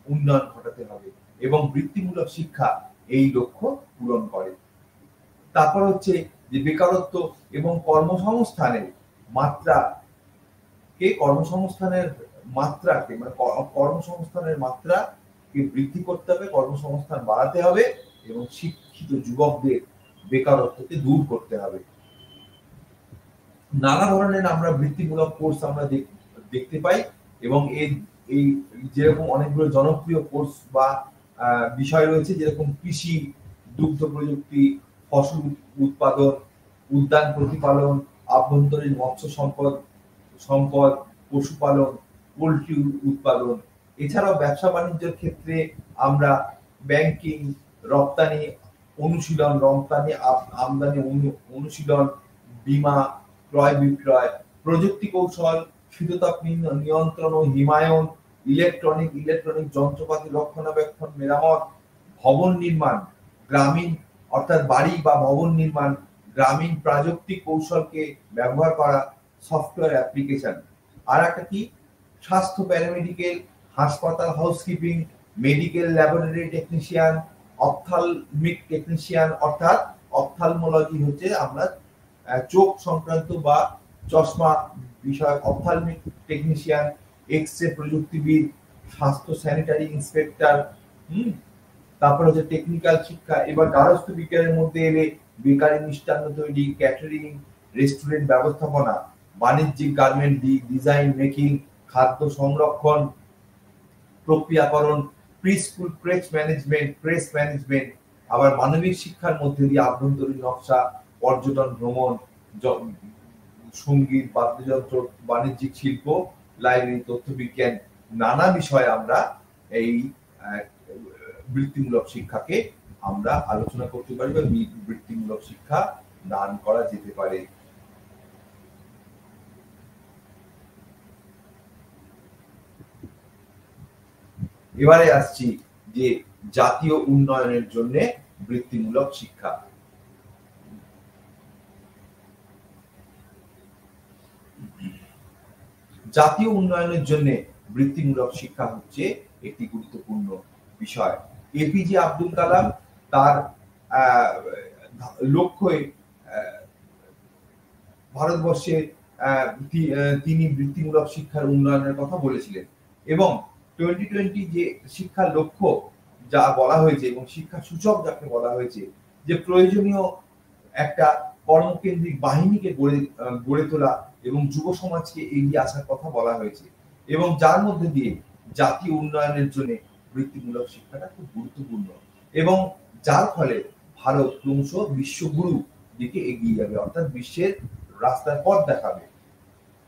উন্নয়ন ঘটাতে হবে এবং বৃত্তিমূলক শিক্ষা এই লক্ষ্য পূরণ করে। তারপর হচ্ছে যে বেকারত্ব এবং কর্মসংস্থানের মাত্রাকে বৃদ্ধি করতে হবে, কর্মসংস্থান বাড়াতে হবে এবং শিক্ষিত যুবকদের বেকারত্বকে দূর করতে হবে। নানা ধরনের আমরা বৃত্তিমূলক কোর্স আমরা দেখতে পাই, এবং এই যেরকম অনেকগুলো জনপ্রিয় কোর্স বা বিষয় রয়েছে, যেরকম কৃষি, দুগ্ধ প্রযুক্তি, ফসল উৎপাদন, উদ্যান প্রতিপালন, আভ্যন্তরীণ মৎস্য সম্পদ, পশুপালন, পোল্ট্রি উৎপাদন। এছাড়াও ব্যবসা বাণিজ্যের ক্ষেত্রে আমরা ব্যাংকিং, রপ্তানি অনুশীলন, রপ্তানি আমদানি অনুশীলন, বীমা, ক্রয় বিক্রয়, প্রযুক্তি কৌশল, শীততাপ নিয়ন্ত্রণ ও হিমায়ন, ইলেকট্রনিক যন্ত্রপাতি রক্ষণাবেক্ষণ, মেরামত, ভবন নির্মাণ, গ্রামীণ অর্থাৎ বাড়ি বা ভবন নির্মাণ, গ্রামীণ প্রযুক্তি কৌশলকে ব্যবহার করা, সফটওয়্যার অ্যাপ্লিকেশন। আর একটা কি, স্বাস্থ্য প্যারামেডিকেল, হাসপাতাল housekeeping, medical laboratory technician, ophthalmic technician অর্থাৎ অপথ্যালমোলজি হচ্ছে আমরা চোখ সংক্রান্ত বা চশমা বিষয়ক অপথ্যালমিক টেকনিশিয়ান, এক্স-রে প্রযুক্তিবিদ, স্বাস্থ্য স্যানিটারি ইন্সপেক্টর। তারপর হচ্ছে টেকনিক্যাল শিক্ষা। এবার গার্হস্থ্য বিজ্ঞানের মধ্যে এলে বেকারি, মিষ্টান্ন তৈরি, ক্যাটারিং, রেস্টুরেন্ট ব্যবস্থাপনা, বাণিজ্যিক গার্মেন্ট ডিজাইন মেকিং, খাদ্য সংরক্ষণ, প্রক্রিয়াকরণ, প্রি স্কুল প্রেস ম্যানেজমেন্ট। আবার মানবিক শিক্ষার মধ্যে দিয়ে আভ্যন্তরীণ নকশা, পর্যটন, ভ্রমণ, সঙ্গীত, বাদ্যযন্ত্র, বাণিজ্যিক শিল্প, লাইব্রেরি, তথ্য বিজ্ঞান। নানা বিষয়ে আমরা এই বৃত্তিমূলক শিক্ষাকে আমরা আলোচনা করতে পারি বা বৃত্তিমূলক শিক্ষা দান করা যেতে পারে। এবারে আসছি যে জাতীয় উন্নয়নের জন্য বৃত্তিমূলক শিক্ষা। জাতীয় উন্নয়নের জন্য বৃত্তিমূলক শিক্ষা হচ্ছে একটি গুরুত্বপূর্ণ বিষয়। এপিজে আব্দুল কালাম তার লক্ষ্যে ভারতবর্ষে তিনি বৃত্তিমূলক শিক্ষার উন্নয়নের কথা বলেছিলেন, এবং 2020 যে শিক্ষার লক্ষ্য যা বলা হয়েছে এবং শিক্ষা সূচক যাকে বলা হয়েছে, যে প্রয়োজনীয় একটা কর্মকেন্দ্রিক বাহিনীকে গড়ে তোলা এবং যুব সমাজকে এগিয়ে আসার কথা বলা হয়েছে, এবং যার মধ্যে দিয়ে জাতীয় উন্নয়নের জন্য বৃত্তিমূলক শিক্ষাটা খুব গুরুত্বপূর্ণ, এবং যার ফলে ভারত ক্রমশ বিশ্বগুরু দিকে এগিয়ে যাবে, অর্থাৎ বিশ্বের রাস্তার পথ দেখাবে।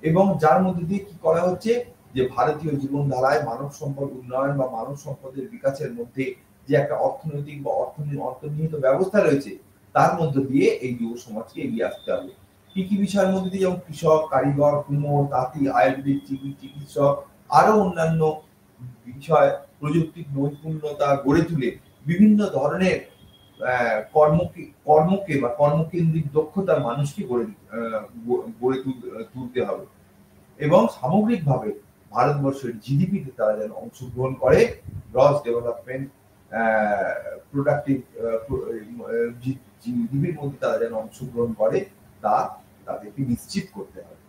এবং যার মধ্যে দিয়ে কি করা হচ্ছে, যে ভারতীয় জীবনধারায় মানব সম্পদ উন্নয়ন বা মানব সম্পদের বিকাশের মধ্যে যে একটা অর্থনৈতিক বা অন্তর্নিহিত ব্যবস্থা রয়েছে, তার মধ্যে দিয়ে এই যুব সমাজকে এগিয়ে আসতে হবে। কি কি বিষয়ের মধ্যে দিয়ে, যেমন কৃষক, কারিগর, কুমোর, তাঁতি, আয়ুর্বেদিক চিকিৎসক, আরো অন্যান্য বিষয়, প্রযুক্তির নৈপুণ্যতা গড়ে তুলে বিভিন্ন ধরনের কর্মকে বা কর্মকেন্দ্রিক দক্ষতার মানুষকে গড়ে তুলতে হবে, এবং সামগ্রিকভাবে ভারতবর্ষের জিডিপিতে তারা যেন অংশগ্রহণ করে, গ্রস ডেভেলপমেন্ট প্রোডাক্টিভ জিডিপির মধ্যে তারা যেন অংশগ্রহণ করে, তা তাদেরকে নিশ্চিত করতে হবে।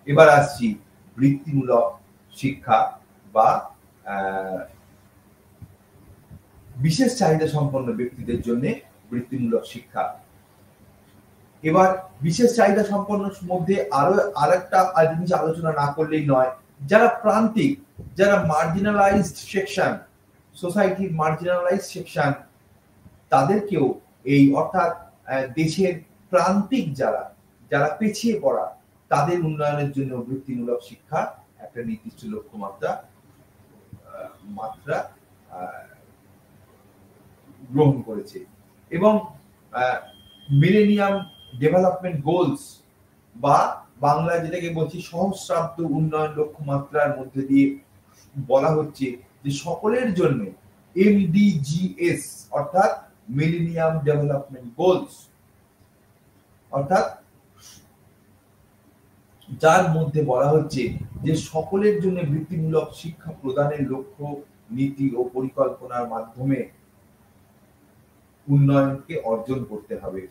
এবার আসছি বৃত্তিমূলক শিক্ষা বা বিশেষ চাহিদা সম্পন্ন ব্যক্তিদের জন্য বৃত্তিমূলক শিক্ষা। এবার বিশেষ চাহিদা সম্পন্ন মধ্যে আরেকটা জিনিস আলোচনা না করলেই নয়, যারা প্রান্তিক, যারা মার্জিনালাইজড সেকশন, সোসাইটির মার্জিনালাইজড সেকশন, তাদেরকেও এই অর্থাৎ দেশের প্রান্তিক যারা পিছিয়ে পড়া, তাদের উন্নয়নের জন্য বৃত্তিমূলক শিক্ষা একটা নির্দিষ্ট লক্ষ্যমাত্রা গ্রহণ করেছে, এবং মিলেনিয়াম ডেভেলপমেন্ট গোলস বা বাংলা যেটাকে বলছি সহস্রাব্দ উন্নয়ন লক্ষ্যমাত্রার মধ্যে দিয়ে বলা হচ্ছে যে সকলের জন্য এমডিজিএস অর্থাৎ মিলেনিয়াম ডেভেলপমেন্ট গোলস, অর্থাৎ যার মধ্যে বলা হচ্ছে যে সকলের জন্য বৃত্তিমূলক শিক্ষা প্রদানের লক্ষ্য, নীতি ও পরিকল্পনার মাধ্যমে উন্নয়নকে অর্জন করতে হবে।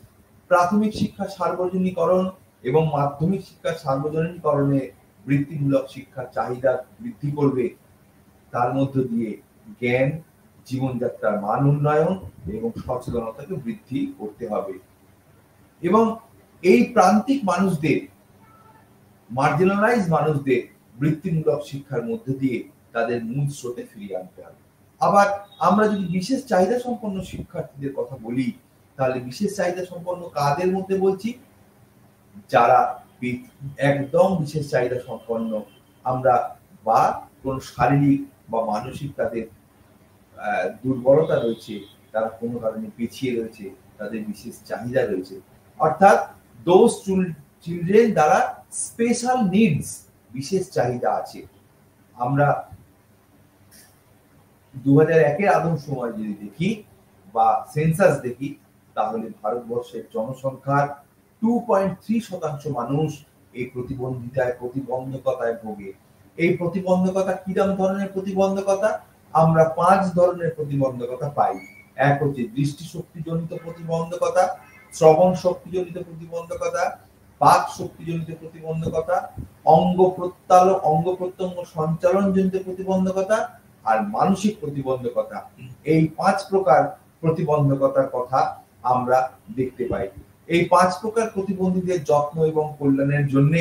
প্রাথমিক শিক্ষা সার্বজনীকরণ এবং মাধ্যমিক শিক্ষা সার্বজনীকরণে বৃত্তিমূলক শিক্ষার চাহিদা বৃদ্ধি করবে, তার মধ্য দিয়ে জ্ঞান, জীবনযাত্রার মান উন্নয়ন এবং সচেতনতাকে বৃদ্ধি করতে হবে। এবং এই প্রান্তিক মানুষদের, মার্জিনালাইজ মানুষদের বৃত্তিমূলক শিক্ষার মধ্য দিয়ে তাদের মূল স্রোতে ফিরিয়ে আনতে হবে। আবার আমরা যদি বিশেষ চাহিদা সম্পন্ন শিক্ষার্থীদের কথা বলি, তাহলে বিশেষ চাহিদা সম্পন্ন কাদের মধ্যে বলছি? যারা একদম বিশেষ চাহিদা সম্পন্ন, আমরা বা কোন শারীরিক বা মানসিক তাদের দুর্বলতা রয়েছে, তারা কোনো কারণে পিছিয়ে রয়েছে, তাদের বিশেষ চাহিদা রয়েছে, অর্থাৎ দোজ চিলড্রেন যারা স্পেশাল নিডস, বিশেষ চাহিদা আছে। আমরা 2001 আদমশুমারি যদি দেখি বা সেন্সাস দেখি, তাহলে ভারতবর্ষের জনসংখ্যার 2.3% মানুষ এই প্রতিবন্ধকতায় ভোগে। এই প্রতিবন্ধকতা কিরকম ধরনের প্রতিবন্ধকতা? আমরা 5 ধরনের প্রতিবন্ধকতা পাই। এক হচ্ছে দৃষ্টিশক্তিজনিত প্রতিবন্ধকতা, শ্রবণ শক্তিজনিত প্রতিবন্ধকতা, বাক শক্তিজনিত প্রতিবন্ধকতা, অঙ্গ প্রত্যঙ্গ সঞ্চালনজনিত প্রতিবন্ধকতা আর মানসিক প্রতিবন্ধকতা। এই 5 প্রকার প্রতিবন্ধকতার কথা আমরা দেখতে পাই। এই 5 প্রকার প্রতিবন্ধীদের যত্ন এবং কল্যাণের জন্য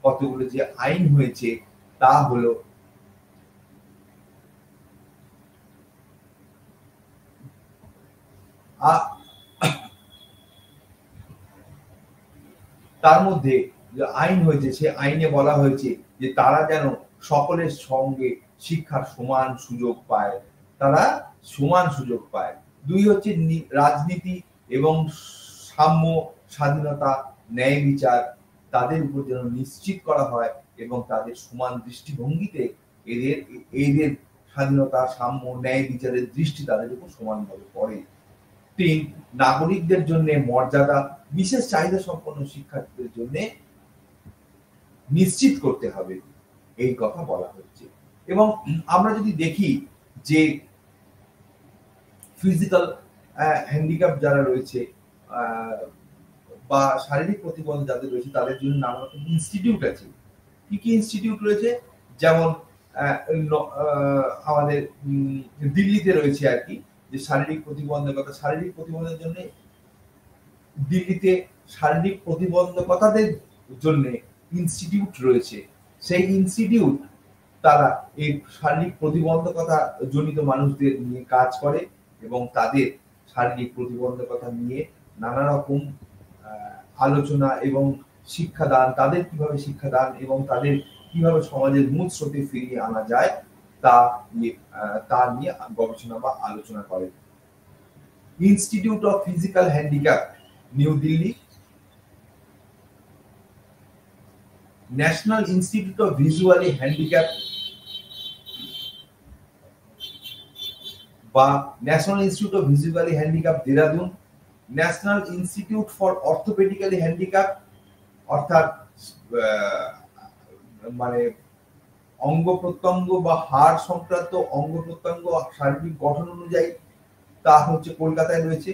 কতগুলো যে আইন হয়েছে, তা হলো তার মধ্যে যে আইন হয়েছে, সে আইনে বলা হয়েছে যে তারা যেন সকলের সঙ্গে শিক্ষার সমান সুযোগ পায়, তারা সমান সুযোগ পায়। 2 হচ্ছে রাজনীতি এবং সাম্য, স্বাধীনতা, ন্যায় বিচার তাদের উপর যেন নিশ্চিত করা হয় এবং তাদের সমান দৃষ্টিভঙ্গিতে এদের স্বাধীনতা, সাম্য, ন্যায় বিচারের দৃষ্টি তাদের উপর সমানভাবে পড়ে। 3, নাগরিকদের জন্য মর্যাদা বিশেষ চাহিদা সম্পন্ন শিক্ষার্থীদের জন্য নিশ্চিত করতে হবে, এই কথা বলা হচ্ছে। এবং আমরা যদি দেখি যে ফিজিক্যাল হ্যান্ডিক্যাপ যারা রয়েছে বা শারীরিক প্রতিবন্ধী যাদের রয়েছে, তাদের জন্য নানা রকম ইনস্টিটিউট আছে। কি কি ইনস্টিটিউট রয়েছে? যেমন আমাদের দিল্লিতে রয়েছে আর কি, যে শারীরিক প্রতিবন্ধের জন্য দিল্লিতে শারীরিক প্রতিবন্ধকতাদের জন্য ইনস্টিটিউট রয়েছে। সেই ইনস্টিটিউট তারা এই শারীরিক প্রতিবন্ধকতা জনিত মানুষদের নিয়ে কাজ করে এবং তাদের শারীরিক প্রতিবন্ধকতা নিয়ে নানা রকম আলোচনা এবং শিক্ষাদান, তাদের কিভাবে শিক্ষাদান এবং তাদের কিভাবে সমাজের মূল স্রোতে ফিরিয়ে আনা যায় তা নিয়ে গবেষণা বা আলোচনা করে। Institute of physical handicap, new Delhi. National institute of visually handicap বা national institute of visually handicap Dehradun. National institute for orthopedically handicap, অর্থাৎ মানে অঙ্গ প্রত্যঙ্গ বা হাড় সংক্রান্ত অঙ্গ প্রত্যঙ্গ শারীরিক গঠন অনুযায়ী, তা হচ্ছে কলকাতায় রয়েছে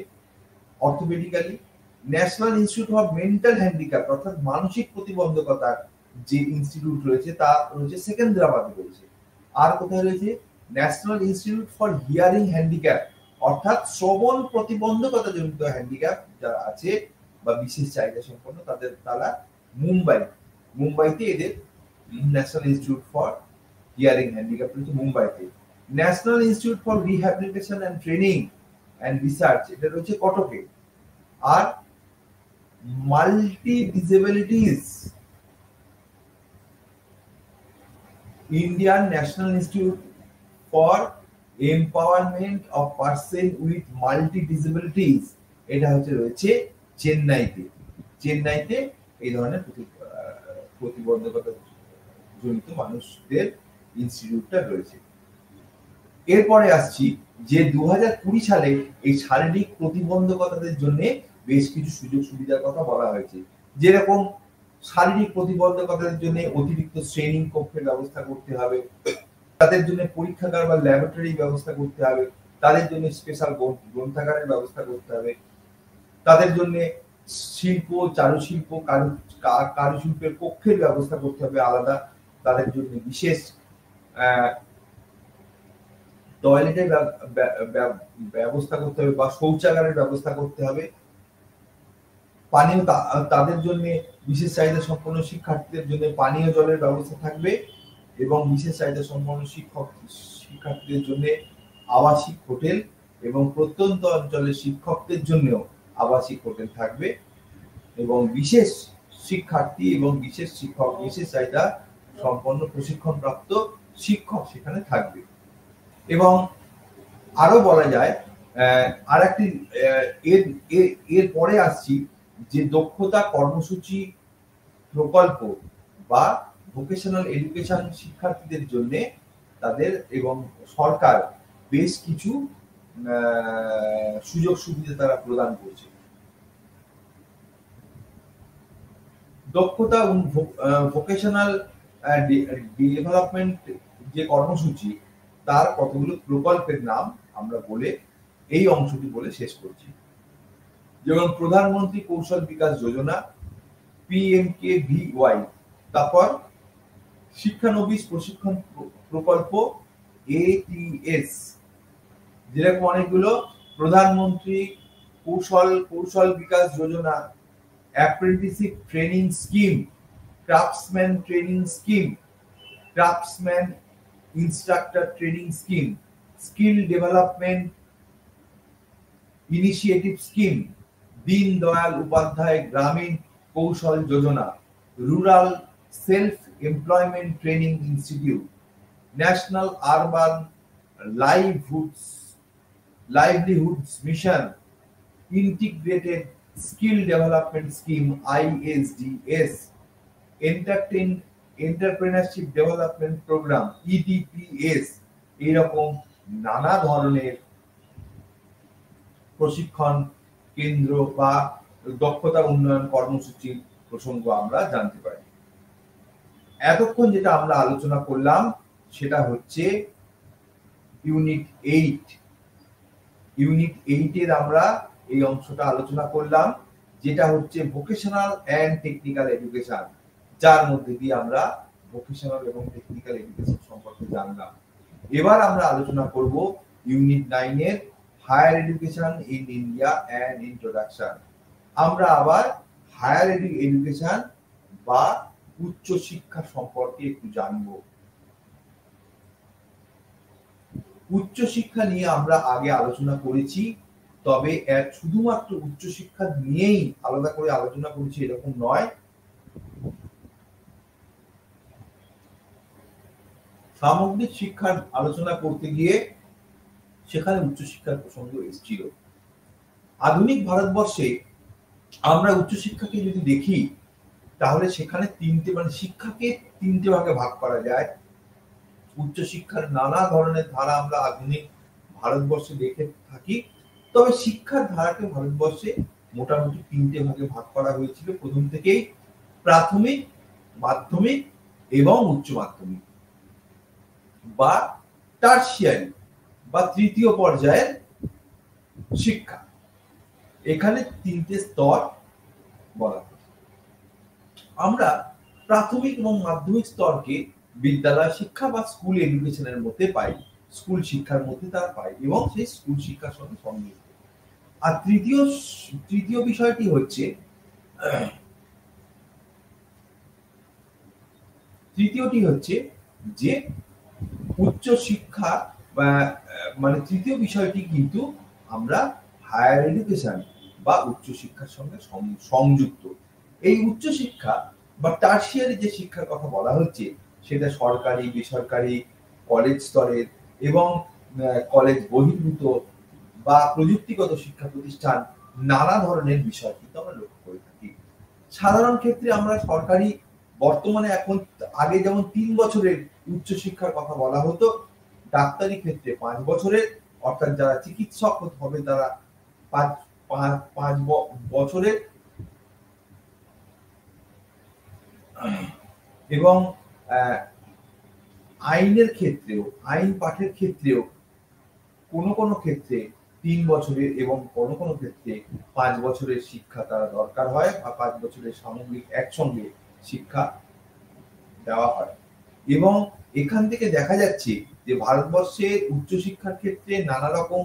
orthopedically. National institute of mental handicap, অর্থাৎ মানসিক প্রতিবন্ধকতার যে ইনস্টিটিউট রয়েছে তা রয়েছে সেকেন্দ্রাবাদে রয়েছে। আর কোথায় রয়েছে? National institute for hearing handicap, অর্থাৎ শ্রবণ প্রতিবন্ধকতা জনিত হ্যান্ডিক্যাপ যারা আছে বা বিশেষ চাহিদা সম্পন্ন তারা মুম্বাইতে এদের national institute for hearing handicap রয়েছে মুম্বাইতে। National institute for rehabilitation and training and research, এটা রয়েছে কটকে। আর multi disabilities, Indian national institute for empowerment of person with multi disabilities, এটা হচ্ছে রয়েছে চেন্নাইতে এই ধরনের প্রতিবন্ধকতা জনিত মানুষদের ইনস্টিটিউটটা রয়েছে। এরপরে আসছি যে 2020 সালে এই শারীরিক প্রতিবন্ধকতাদের জন্য বেশ কিছু সুযোগ সুবিধার কথা বলা হয়েছে। যেরকম শারীরিক প্রতিবন্ধকতাদের জন্য অতিরিক্ত শ্রেণী কক্ষের ব্যবস্থা করতে হবে, তাদের জন্য পরীক্ষাগার বা ল্যাবরেটরি ব্যবস্থা করতে হবে, তাদের জন্য স্পেশাল গ্রন্থাগারের ব্যবস্থা করতে হবে, তাদের জন্য শিল্প, চারুশিল্প, কারুশিল্পের কক্ষের ব্যবস্থা করতে হবে আলাদা, তাদের জন্য বিশেষ টয়লেটের ব্যবস্থা করতে হবে বা শৌচাগারের ব্যবস্থা করতে হবে। পানীয় তাদের জন্য বিশেষ চাহিদা সম্পন্ন শিক্ষার্থীদের জন্য পানীয় জলের ব্যবস্থা থাকবে এবং বিশেষ চাহিদা সম্পন্ন শিক্ষার্থীদের জন্য আবাসিক হোটেল এবং প্রত্যন্ত অঞ্চলের শিক্ষকদের জন্য আবাসিক হোটেল থাকবে এবং বিশেষ শিক্ষার্থী এবং বিশেষ শিক্ষক বিশেষ চাহিদা সম্পন্ন প্রশিক্ষণপ্রাপ্ত শিক্ষক সেখানে থাকবে। এবং আরো বলা যায় আর একটি এর পরে আসছি যে দক্ষতা কর্মসূচি প্রকল্প বা ভোকেশনাল এডুকেশন শিক্ষার্থীদের জন্য তাদের এবং সরকার বেশ কিছু সুযোগ সুবিধা তারা প্রদান করছে। দক্ষতা ভোকেশনাল ডেভেলপমেন্ট যে কর্মসূচি তার কতগুলো প্রকল্পের নাম আমরা বলে এই অংশটি বলে শেষ করছি। যেমন প্রধানমন্ত্রী কৌশল বিকাশ যোজনা, PMKVY, তারপর শিক্ষানবিশ প্রশিক্ষণ প্রকল্প ATS, যেরকম অনেকগুলো Pradhan Mantri Kaushal Vikas Yojana, apprenticeship training scheme, craftsman training scheme, craftsman instructor training scheme, skill development initiative scheme, Deen Dayal Upadhyaya Grameen Kaushal Yojana, rural self employment training institute, national urban livelihoods mission, integrated skill development scheme ISDS, entrepreneurship development programme EDPS, এইরকম নানা ধরনের প্রশিক্ষণ কেন্দ্র বা দক্ষতা উন্নয়ন কর্মসূচির প্রসঙ্গ আমরা জানতে পারি। এতক্ষণ যেটা আমরা আলোচনা করলাম সেটা হচ্ছে ইউনিট 8 এর আমরা এই অংশটা আলোচনা করলাম, যেটা হচ্ছে ভোকেশনাল এন্ড টেকনিক্যাল এডুকেশন, যার মধ্যে দিয়ে আমরা ভোকেশনাল এবং টেকনিক্যাল এডুকেশন সম্পর্কে জানলাম। এবার আমরা আলোচনা করব ইউনিট 9 এর higher education in India and introduction. আমরা আবার হায়ার এডুকেশন বা উচ্চ শিক্ষা সম্পর্কে একটু জানবো। উচ্চ শিক্ষা নিয়ে আমরা আগে আলোচনা করেছি, তবে শুধুমাত্র উচ্চ শিক্ষা নিয়েই আলাদা করে আলোচনা করেছি এরকম নয়। সামগ্রিক শিক্ষার আলোচনা করতে গিয়ে সেখানে উচ্চশিক্ষার প্রসঙ্গ এসেছিল। আধুনিক ভারতবর্ষে আমরা উচ্চশিক্ষাকে যদি দেখি তাহলে সেখানে শিক্ষাকে তিনটে ভাগে ভাগ করা যায়। উচ্চশিক্ষার নানা ধরনের ধারা আমরা আধুনিক ভারতবর্ষে দেখে থাকি, তবে শিক্ষার ধারাকে ভারতবর্ষে মোটামুটি তিনটে ভাগে ভাগ করা হয়েছিল প্রথম থেকেই: প্রাথমিক, মাধ্যমিক এবং উচ্চ মাধ্যমিক বা টারশিয়ারি বা তৃতীয় পর্যায়ের শিক্ষা। এখানে তিনটে স্তর বলা হয়। আমরা প্রাথমিক এবং মাধ্যমিক স্তরকে বিদ্যালয় শিক্ষা বা স্কুল এডুকেশনের মধ্যে পাই, স্কুল শিক্ষার মধ্যে তারা পাই এবং সেই স্কুল শিক্ষার সঙ্গে সংযুক্ত। আর তৃতীয় বিষয়টি হচ্ছে যে উচ্চ শিক্ষা মানে তৃতীয় বিষয়টি কিন্তু আমরা হায়ার এডুকেশন বা উচ্চ শিক্ষার সঙ্গে সংযুক্ত। এই উচ্চ শিক্ষা বা টারশিয়ারি যে শিক্ষার কথা বলা হচ্ছে সেটা সরকারি, বেসরকারি, কলেজ স্তরের এবং কলেজ বহির্ভূত বা প্রযুক্তিগত শিক্ষা প্রতিষ্ঠান, নানা ধরনের বিষয় কিন্তু আমরা লক্ষ্য করে থাকি। সাধারণ ক্ষেত্রে আমরা সরকারি, বর্তমানে এখন আগে যেমন 3 বছরের উচ্চশিক্ষার কথা বলা হতো, ডাক্তারি ক্ষেত্রে 5 বছরের, অর্থাৎ যারা চিকিৎসক হবে তারা 5 বছরের, এবং আইনের ক্ষেত্রেও, আইন পাঠের ক্ষেত্রেও কোনো ক্ষেত্রে 3 বছরের এবং কোনো ক্ষেত্রে 5 বছরের শিক্ষা তারা দরকার হয় বা 5 বছরের সামগ্রিক একসঙ্গে শিক্ষা দেওয়া হয়। এবং এখান থেকে দেখা যাচ্ছে যে ভারতবর্ষের উচ্চশিক্ষার ক্ষেত্রে নানা রকম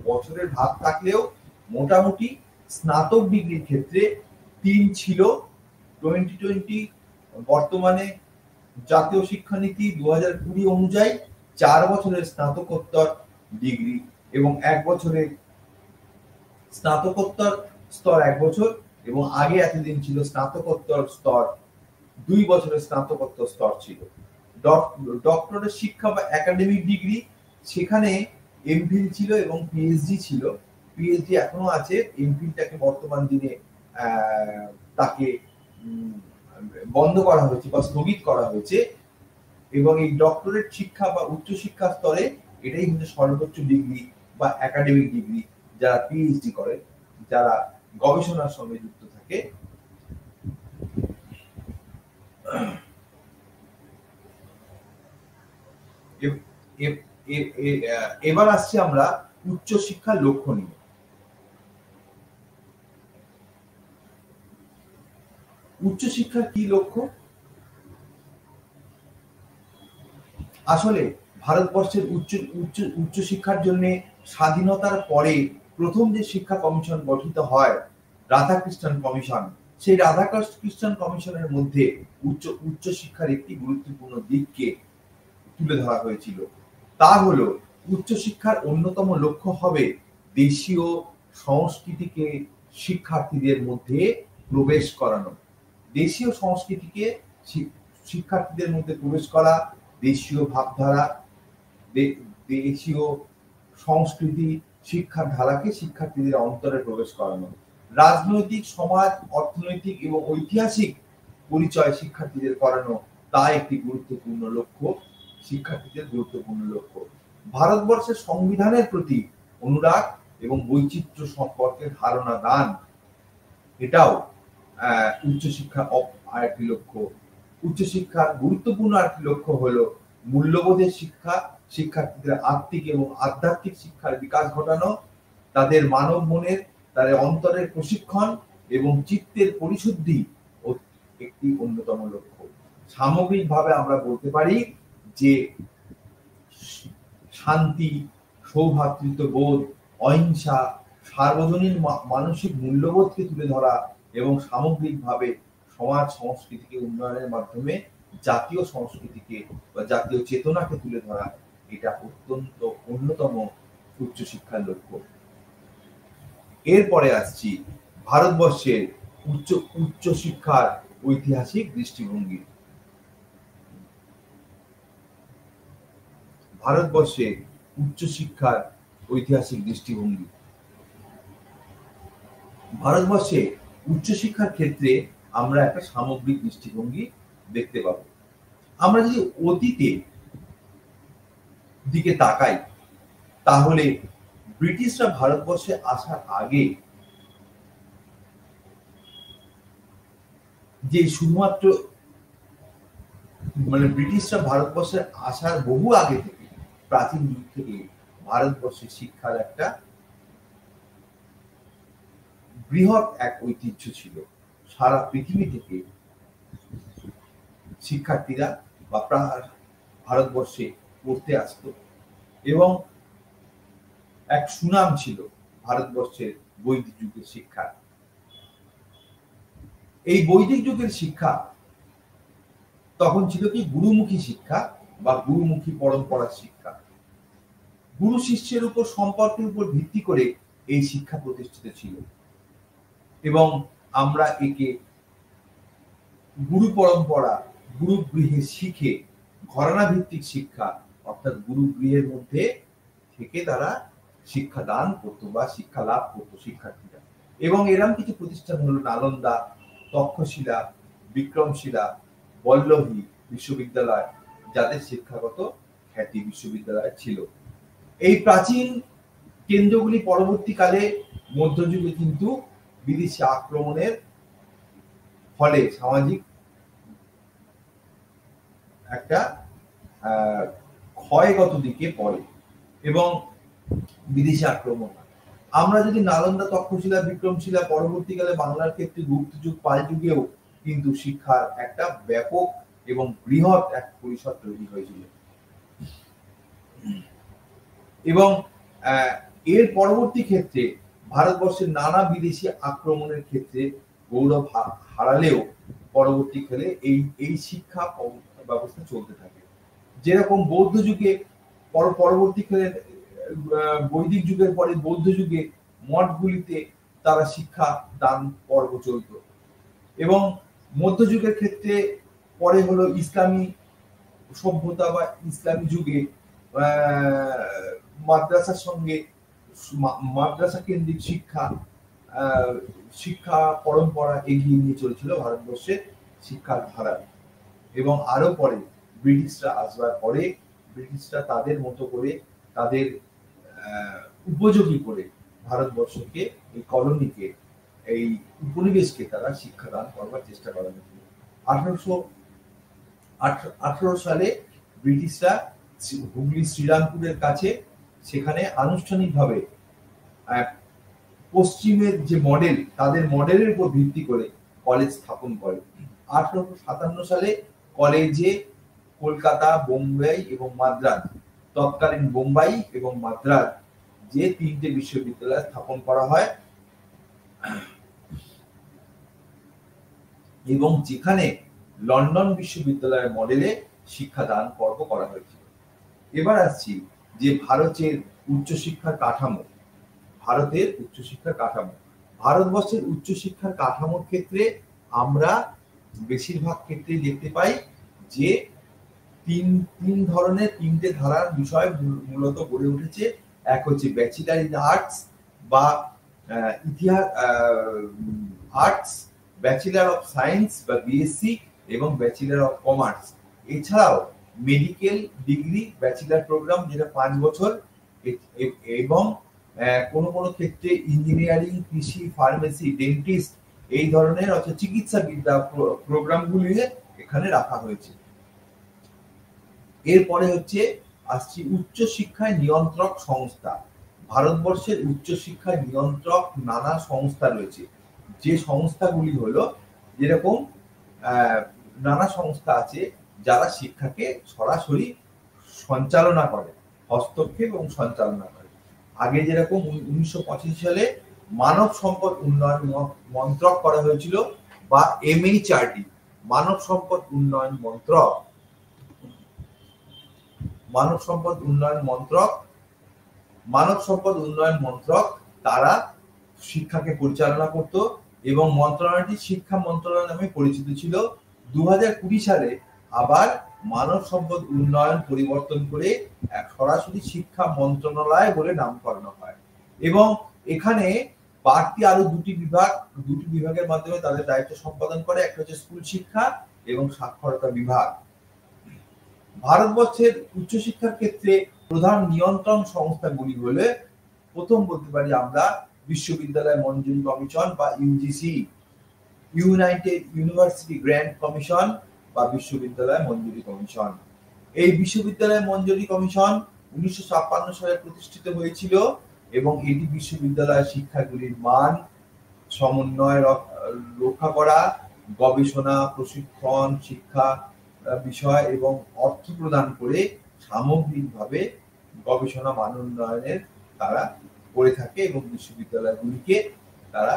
বছরের ভাগ থাকলেও মোটামুটি স্নাতক ডিগ্রির ক্ষেত্রে 3 ছিল 2020। বর্তমানে জাতীয় শিক্ষানীতি 2020 অনুযায়ী 4 বছরের স্নাতকোত্তর ডিগ্রি এবং 1 বছরের স্নাতকোত্তর স্তর 1 বছর, এবং আগে এতদিন ছিল স্নাতকোত্তর স্তর 2 বছরের স্নাতকোত্তর স্তর ছিল। ডক্টরেট শিক্ষা বা একাডেমিক ডিগ্রি, সেখানে এমফিল ছিল এবং পিএইচডি ছিল। পিএইচডি এখনো আছে, এমফিলটাকে বর্তমান দিনে তাকে বন্ধ করা হয়েছে বা স্থগিত করা হয়েছে। এবং এই ডক্টরেট শিক্ষা বা উচ্চশিক্ষা স্তরে এটাই হচ্ছে সর্বোচ্চ ডিগ্রি বা একাডেমিক ডিগ্রি, যারা পিএইচডি করে, যারা গবেষণার সঙ্গে যুক্ত থাকে। এবার আসছি আমরা উচ্চশিক্ষার লক্ষ্য নিয়ে। উচ্চশিক্ষার কি লক্ষ্য? আসলে ভারতবর্ষের উচ্চশিক্ষার জন্য স্বাধীনতার পরে প্রথম যে শিক্ষা কমিশন গঠিত হয়, রাধাকৃষ্ণন কমিশন, সেই রাধাকৃষ্ণন কমিশনের মধ্যে উচ্চশিক্ষার একটি গুরুত্বপূর্ণ দিককে তুলে ধরা হয়েছিল। তা হলো উচ্চশিক্ষার অন্যতম লক্ষ্য হবে দেশীয় সংস্কৃতিকে শিক্ষার্থীদের মধ্যে প্রবেশ করানো। দেশীয় সংস্কৃতিকে শিক্ষার্থীদের মধ্যে প্রবেশ করা, দেশীয় ভাবধারা, দেশীয় সংস্কৃতি, শিক্ষার ধারাকে শিক্ষার্থীদের অন্তরে প্রবেশ করানো। রাজনৈতিক, সমাজ, অর্থনৈতিক এবং ঐতিহাসিক পরিচয় শিক্ষার্থীদের করানো, তা একটি গুরুত্বপূর্ণ লক্ষ্য, শিক্ষার্থীদের গুরুত্বপূর্ণ লক্ষ্য। ভারতবর্ষের সংবিধানের প্রতি অনুরাগ এবং বৈচিত্র্য সম্পর্কে ধারণা দান, এটাও উচ্চশিক্ষার আরেকটি লক্ষ্য। উচ্চশিক্ষার গুরুত্বপূর্ণ আরেকটি লক্ষ্য হলো মূল্যবোধের শিক্ষা, শিক্ষার্থীদের আত্মিক এবং আধ্যাত্মিক শিক্ষার বিকাশ ঘটানো, তাদের মানব মনের, তাদের অন্তরের প্রশিক্ষণ এবং চিত্তের পরিশুদ্ধি একটি অন্যতম লক্ষ্য। সামগ্রিকভাবে আমরা বলতে পারি যে শান্তি, সৌভ্রাতৃত্ববোধ, অহিংসা, সার্বজনীন মানসিক মূল্যবোধকে তুলে ধরা এবং সামগ্রিকভাবে সমাজ সংস্কৃতিকে উন্নয়নের মাধ্যমে জাতীয় সংস্কৃতিকে বা জাতীয় চেতনাকে তুলে ধরা, এটা অত্যন্ত অন্যতম উচ্চশিক্ষার লক্ষ্য। এরপরে আসছি ভারতবর্ষের উচ্চশিক্ষার ঐতিহাসিক দৃষ্টিভঙ্গি। ভারতবর্ষের উচ্চশিক্ষার ঐতিহাসিক দৃষ্টিভঙ্গি। ভারতবর্ষে উচ্চশিক্ষার ক্ষেত্রে আমরা একটা সামগ্রিক দৃষ্টিভঙ্গি দেখতে পাব। আমরা যদি অতীতের দিকে তাকাই, তাহলে ব্রিটিশরা ভারতবর্ষে আসার আগে যে শুধুমাত্র ব্রিটিশরা ভারতবর্ষে আসার বহু আগে থেকে, প্রাচীন যুগ থেকে ভারতবর্ষের শিক্ষার একটা বৃহৎ এক ঐতিহ্য ছিল। সারা পৃথিবী থেকে শিক্ষার্থীরা বা ভারতবর্ষে পড়তে আসতো এবং এক সুনাম ছিল ভারতবর্ষের বৈদিক যুগের শিক্ষা। এই বৈদিক যুগের শিক্ষা তখন ছিল কি গুরুমুখী শিক্ষা বা গুরুমুখী পরম্পরার শিক্ষা। গুরু শিষ্যের উপর সম্পর্কের উপর ভিত্তি করে এই শিক্ষা প্রতিষ্ঠিত ছিল এবং আমরা একে গুরু পরম্পরা, গুরু গৃহে শিখে ঘরানা ভিত্তিক শিক্ষা, অর্থাৎ গুরু গৃহের মধ্যে থেকে তারা শিক্ষা দান করতো বা শিক্ষা লাভ করতো শিক্ষার্থীরা। এবং এরকম কিছু প্রতিষ্ঠান হলো নালন্দা, তক্ষশিলা, বিক্রমশিলা, বল্লভী বিশ্ববিদ্যালয়, যাদের শিক্ষাগত খ্যাতি বিশ্ববিদ্যালয় ছিল। এই প্রাচীন কেন্দ্রগুলি পরবর্তীকালে মধ্যযুগে কিন্তু বিদেশি আক্রমণের ফলে সামাজিক একটা ক্ষয়গত দিকে পড়ে এবং বিদেশি আক্রমণ। আমরা যদি নালন্দা, তক্ষশিলা, বিক্রমশিলা, পরবর্তীকালে বাংলার ক্ষেত্রে গুপ্ত যুগ, পাল যুগেও কিন্তু শিক্ষার একটা ব্যাপক এবং বৃহৎ এক পরিসর তৈরি হয়েছিল। এবং এর পরবর্তী ক্ষেত্রে ভারতবর্ষের নানা বিদেশি আক্রমণের ক্ষেত্রে গৌরব হারালেও পরবর্তীকালে এই শিক্ষা ব্যবস্থা চলতে থাকে। যেরকম বৌদ্ধ যুগে পরবর্তীকালে বৈদিক যুগের পরে বৌদ্ধ যুগে মঠগুলিতে তারা শিক্ষা দান পর্ব চলত, এবং মধ্যযুগের ক্ষেত্রে পরে হলো ইসলামী সভ্যতা বা ইসলামী যুগে মাদ্রাসার সঙ্গে মাদ্রাসা কেন্দ্রিক শিক্ষা পরম্পরা এগিয়ে নিয়ে চলেছিল ভারতবর্ষের শিক্ষার ধারা। এবং আরো পরে ব্রিটিশরা আসবার পরে ব্রিটিশরা তাদের মতো করে তাদের উপযোগী করে ভারতবর্ষকে, এই কলোনিকে, এই উপনিবেশকে তারা শিক্ষাদান করবার চেষ্টা করা হয়েছিল। 1818 সালে ব্রিটিশরা হুগলি শ্রীরামপুরের কাছে সেখানে আনুষ্ঠানিকভাবে পশ্চিমের যে মডেল, তাদের মডেলের উপর ভিত্তি করে কলেজ স্থাপন করে। 1857 সালে কলেজে কলকাতা, বোম্বাই এবং মাদ্রাজ, তৎকালীন বোম্বাই এবং মাদ্রাজ যে তিনটে বিশ্ববিদ্যালয় স্থাপন করা হয়, এবং যেখানে লন্ডন বিশ্ববিদ্যালয়ের মডেলে শিক্ষাদান পর্ব করা হয়েছিল। এবার আসছি যে ভারতের উচ্চশিক্ষার কাঠামো। ভারতবর্ষের উচ্চশিক্ষার কাঠামোর ক্ষেত্রে আমরা বেশিরভাগ ক্ষেত্রে দেখতে পাই যে তিনটে ধারার বিষয় মূলত গড়ে উঠেছে। এক হচ্ছে ব্যাচেলার ইন আর্টস বা ইতিহাস আর্টস, ব্যাচেলার অফ সায়েন্স বা বিএসসি এবং ব্যাচেলার অফ কমার্স। এছাড়াও মেডিকেল ডিগ্রি ব্যাচেলার প্রোগ্রাম, যেটা 5 বছর, এবং কোনো কোনো ক্ষেত্রে ইঞ্জিনিয়ারিং, কৃষি, ফার্মেসি, ডেন্টিস্ট এই ধরনের অর্থাৎ চিকিৎসা বিদ্যা প্রোগ্রামগুলি এখানে রাখা হয়েছে। এরপরে হচ্ছে আসছি উচ্চশিক্ষায় নিয়ন্ত্রক সংস্থা। ভারতবর্ষের উচ্চশিক্ষায় নিয়ন্ত্রক নানা সংস্থা রয়েছে, যে সংস্থাগুলি হলো, যেরকম নানা সংস্থা আছে যারা শিক্ষাকে সরাসরি সঞ্চালনা করে, হস্তক্ষেপ এবং সঞ্চালনা করে। আগে যেরকম 1985 সালে মানব সম্পদ উন্নয়ন মন্ত্রক করা হয়েছিল বা MHRD, মানব সম্পদ উন্নয়ন মন্ত্রক তারা শিক্ষাকে পরিচালনা করত এবং মন্ত্রণালয়টি শিক্ষা মন্ত্রণালয় নামে পরিচিত ছিল। 2020 সালে আবার মানব সম্পদ উন্নয়ন পরিবর্তন করে এক সরাসরি শিক্ষা মন্ত্রণালয় বলে নামকরণ হয়, এবং এখানে বাড়তি আরো দুটি বিভাগের মাধ্যমে তাদের দায়িত্ব সম্পাদন করে। একটা হচ্ছে স্কুল শিক্ষা এবং সাক্ষরতা বিভাগ। ভারতবর্ষের উচ্চশিক্ষার ক্ষেত্রে প্রধান নিয়ন্ত্রণ সংস্থাগুলি হলে প্রথম বলতে পারি আমরা বিশ্ববিদ্যালয় মঞ্জুরি কমিশন বা UGC, United university grant commission বা বিশ্ববিদ্যালয় মঞ্জুরি কমিশন। এই বিশ্ববিদ্যালয় মঞ্জুরি কমিশন 1956 সালে প্রতিষ্ঠিত হয়েছিল এবং এটি বিশ্ববিদ্যালয় শিক্ষাগুলির মান সমন্বয় রক্ষা করা, গবেষণা, প্রশিক্ষণ, শিক্ষা বিষয় এবং অর্থ প্রদান করে সামগ্রিকভাবে গবেষণা মান উন্নয়নের তারা করে থাকে এবং বিশ্ববিদ্যালয়গুলিকে তারা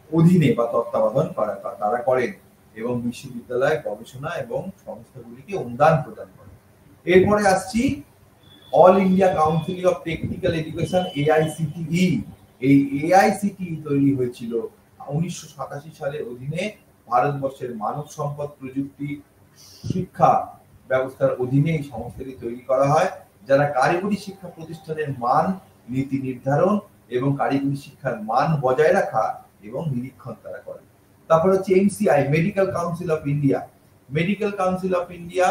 অধীনে বা তত্ত্বাবধান তারা করেন এবং বিশ্ববিদ্যালয় গবেষণা এবং সংস্থাগুলিকে অনুদান প্রদান করেন। এরপরে আসছি all India council of technical education, AICTE। এই AICTE তৈরি হয়েছিল 1987 সালের অধীনে ভারতবর্ষের মানব সম্পদ প্রযুক্তি শিক্ষা ব্যবস্থার অধীনে এই সংস্থাটি তৈরি করা হয়, যারা কারিগরি শিক্ষা প্রতিষ্ঠানের মান নীতি নির্ধারণ এবং কারিগরি শিক্ষার মান বজায় রাখা এবং নিরীক্ষণ তারা করে। তারপর হচ্ছে MCI, medical council of India. Medical council of India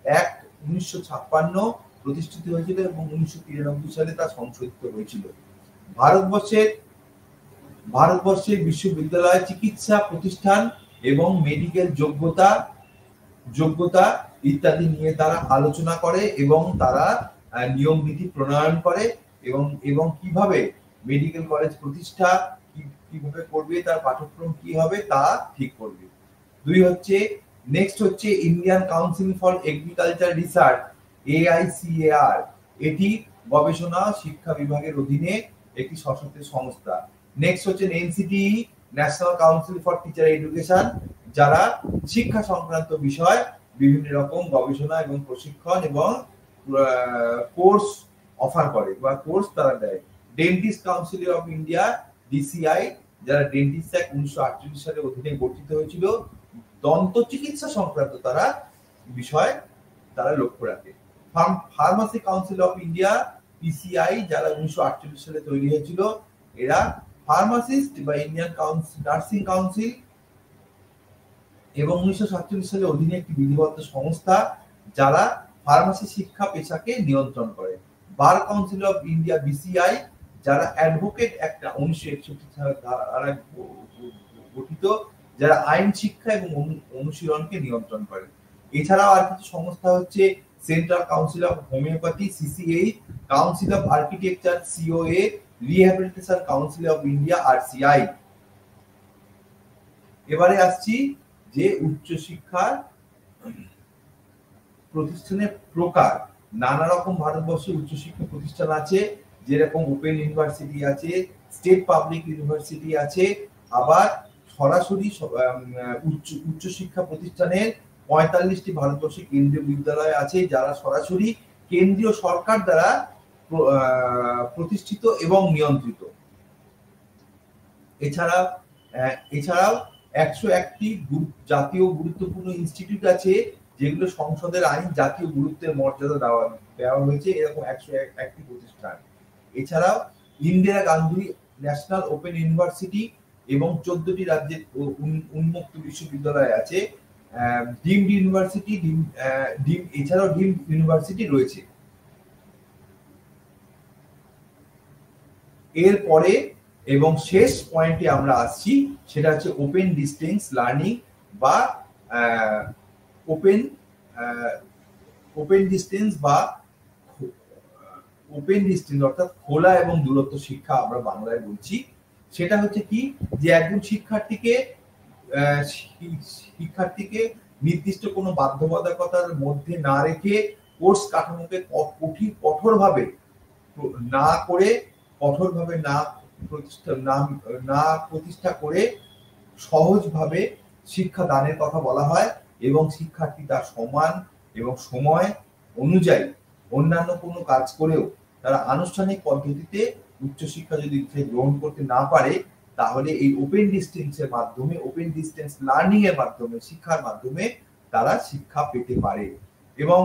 act 1956 প্রতিষ্ঠিত হয়েছিল এবং 1993 সালে তা সংশোধিত হয়েছিল। ভারতবর্ষের বিশ্ববিদ্যালয়, চিকিৎসা প্রতিষ্ঠান এবং মেডিকেল যোগ্যতা ইত্যাদি নিয়ে তারা আলোচনা করে এবং তারা নিয়ম নীতি প্রণয়ন করে এবং কিভাবে মেডিকেল কলেজ প্রতিষ্ঠা কিভাবে করবে, তার পাঠ্যক্রম কি হবে তা ঠিক করবে। 2 হচ্ছে নেক্সট হচ্ছে Indian council for agriculture research, AICAR। এটি গবেষণা শিক্ষা বিভাগের অধীনে একটি স্বশাসিত সংস্থা। নেক্সট হচ্ছে NCTE, national council for teacher education, যারা শিক্ষা সংক্রান্ত বিষয় বিভিন্ন রকম গবেষণা এবং প্রশিক্ষণ এবং কোর্স অফার করে বা কোর্স তারা দেয়। Dentist council of India, DCI, যারা ডেন্টিস্ট অ্যাক্ট 1948 সালে অধীনে গঠিত হয়েছিল, দন্ত চিকিৎসা সংক্রান্ত তারা বিষয় তারা লক্ষ্য রাখে। Pharmacy council of India, PCI, যারা 1948 সালে তৈরি হয়েছিল, এরা ফার্মাসিস্ট বা ইন্ডিয়ান নার্সিং কাউন্সিল এবং 1947 সালে অধীনে একটি বিধিবদ্ধ সংস্থা যারা ফার্মাসি শিক্ষা পেশাকে নিয়ন্ত্রণ করে। Bar council of India, BCI, যারা অ্যাডভোকেট একটা 1961 সালে দ্বারা গঠিত, যারা আইন শিক্ষা এবং অনুশীলনকে নিয়ন্ত্রণ করে। এছাড়াও আর কিছু সংস্থা হচ্ছে central council of homeopathy, CCH, council of architecture, COA, rehabilitation council of India, RCI। এবারে আসছি যে উচ্চশিক্ষার প্রতিষ্ঠানের প্রকার। নানা রকম ভারতবর্ষে উচ্চশিক্ষা প্রতিষ্ঠান আছে, যেরকম ওপেন ইউনিভার্সিটি আছে, স্টেট পাবলিক ইউনিভার্সিটি আছে, আবার সরাসরি উচ্চশিক্ষা প্রতিষ্ঠানের 45টি ভারতবর্ষে কেন্দ্রীয় বিদ্যালয় আছে, যারা সরাসরি কেন্দ্রীয় সরকার দ্বারা প্রতিষ্ঠিত এবং নিয়ন্ত্রিত। এছাড়াও 101টি জাতীয় গুরুত্বপূর্ণ ইনস্টিটিউট আছে, যেগুলো সংসদের আইন জাতীয় গুরুত্বের মর্যাদা দেওয়া হয়েছে, এরকম 101টি প্রতিষ্ঠান। এছাড়াও Indira Gandhi national open university এবং 14টি রাজ্যের উন্মুক্ত বিশ্ববিদ্যালয় আছে। ডিমড ইউনিভার্সিটি, এছাড়াও ডিমড ইউনিভার্সিটি রয়েছে। এরপরে এবং শেষ পয়েন্টে আমরা আসছি, সেটা হচ্ছে ওপেন ডিস্টেন্স লার্নিং বা ওপেন ডিস্টেন্স অর্থাৎ খোলা এবং দূরত্ব শিক্ষা আমরা বাংলায় বলছি। সেটা হচ্ছে কি, যে একজন শিক্ষার্থীকে নির্দিষ্ট কোনো বাধ্যবাধকতার মধ্যে না রেখে কোর্স কাঠামোকে কঠোরভাবে প্রতিষ্ঠা করে সহজভাবে শিক্ষা দানের কথা বলা হয়, এবং শিক্ষার্থী তার সমান এবং সময় অনুযায়ী অন্যান্য কোনো কাজ করেও তারা আনুষ্ঠানিক পদ্ধতিতে উচ্চশিক্ষা যদি গ্রহণ করতে না পারে, তাহলে এই ওপেন ডিস্টেন্স লার্নিং এর মাধ্যমে, শিক্ষার মাধ্যমে তারা শিক্ষা পেতে পারে। এবং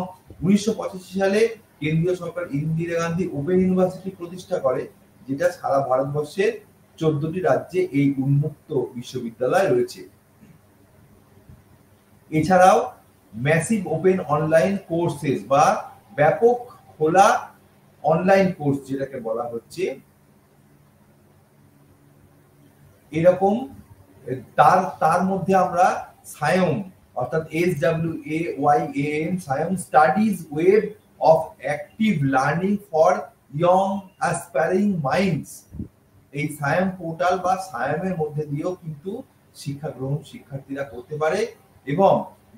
1985 সালে কেন্দ্রীয় সরকার ইন্দিরা গান্ধী ওপেন ইউনিভার্সিটি প্রতিষ্ঠা করে, যেটা সারা ভারতবর্ষের 14টি রাজ্যে এই উন্মুক্ত বিশ্ববিদ্যালয় রয়েছে। এছাড়াও ম্যাসিভ ওপেন অনলাইন কোর্সেস বা ব্যাপক খোলা অনলাইন কোর্স যেটাকে বলা হচ্ছে, এরকম তার মধ্যে আমরা সায়ম অর্থাৎ SWAYAM, Sayem studies web of active learning for young aspiring minds, এই সায়ম পোর্টাল বা সায়মের মধ্যে দিয়েও কিন্তু শিক্ষা গ্রহণ শিক্ষার্থীরা করতে পারে, এবং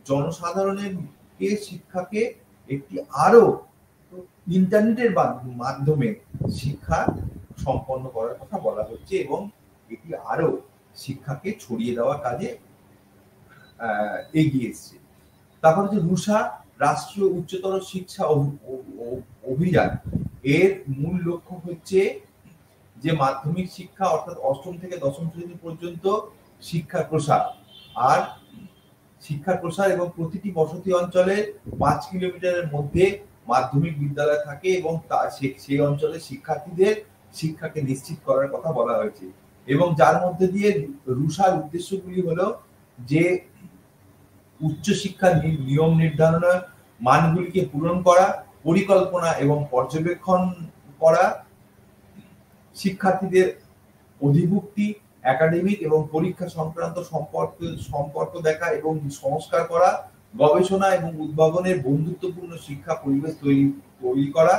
জনসাধারণের শিক্ষাকে একটি আরো ইন্টারনেটের মাধ্যমে শিক্ষা সম্পন্ন করার কথা বলা হচ্ছে, এবং এটি আরো শিক্ষাকে ছড়িয়ে দেওয়ার কাজে এগিয়ে এসছে। তারপর হচ্ছে রুষা, রাষ্ট্রীয় উচ্চতর শিক্ষা অভিযান। এর মূল লক্ষ্য হচ্ছে যে মাধ্যমিক শিক্ষা অর্থাৎ 8ম থেকে 10ম শ্রেণী পর্যন্ত শিক্ষার প্রসার এবং প্রতিটি বসতি অঞ্চলে 5 কিলোমিটারের মধ্যে মাধ্যমিক বিদ্যালয় থাকে, এবং সেই অঞ্চলের শিক্ষার্থীদের শিক্ষাকে নিশ্চিত করার কথা বলা হয়েছে। এবং যার মধ্যে দিয়ে রুষার উদ্দেশ্যগুলি হলো যে উচ্চশিক্ষার নিয়ম নির্ধারণের মানগুলিকে পূরণ করা, পরিকল্পনা এবং পর্যবেক্ষণ করা, শিক্ষার্থীদের অধিভুক্তি, একাডেমিক এবং পরীক্ষা সংক্রান্ত সম্পর্ক দেখা এবং সংস্কার করা, গবেষণা এবং উদ্ভাবনের বন্ধুত্বপূর্ণ শিক্ষা পরিবেশ তৈরি করা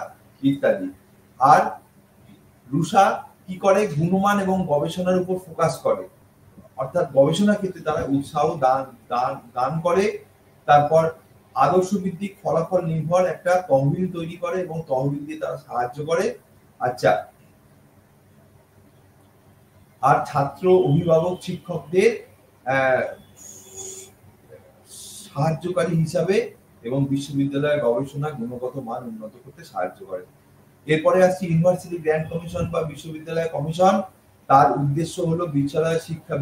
ইত্যাদি। আর রুষা কি করে, গুণমান এবং গবেষণার উপর ফোকাস করে, অর্থাৎ গবেষণা ক্ষেত্রে তারা উৎসাহ দান করে তারপর আদর্শ ভিত্তিক ফলাফল নির্ভর একটা তহবিল তৈরি করে এবং তহবিল দিয়ে তারা সাহায্য করে। আচ্ছা, আর ছাত্র, অভিভাবক, শিক্ষকদের সাহায্যকারী হিসাবে এবং বিশ্ববিদ্যালয়ের গবেষণা গুণগত মান উন্নত করতে সাহায্য করে। এরপরে আসছে ইউনিভার্সিটি গ্র্যান্ট কমিশন বা বিশ্ববিদ্যালয় কমিশন। তার উদ্দেশ্য হলো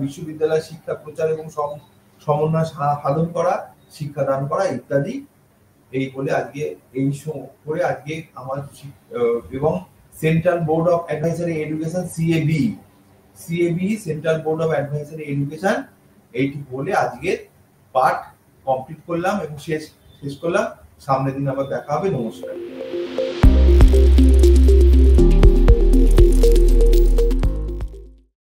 বিশ্ববিদ্যালয় শিক্ষা প্রচার এবং সমন্বয় সাধন করা, শিক্ষাদান করা ইত্যাদি। এই বলে আজকে করে আজকে আমার এবং central board of advisory education CAB central board of advisory education, এইটি বলে আজকে পাঠ কমপ্লিট করলাম এবং শেষ করলাম। সামনের দিন আবার দেখা হবে। নমস্কার।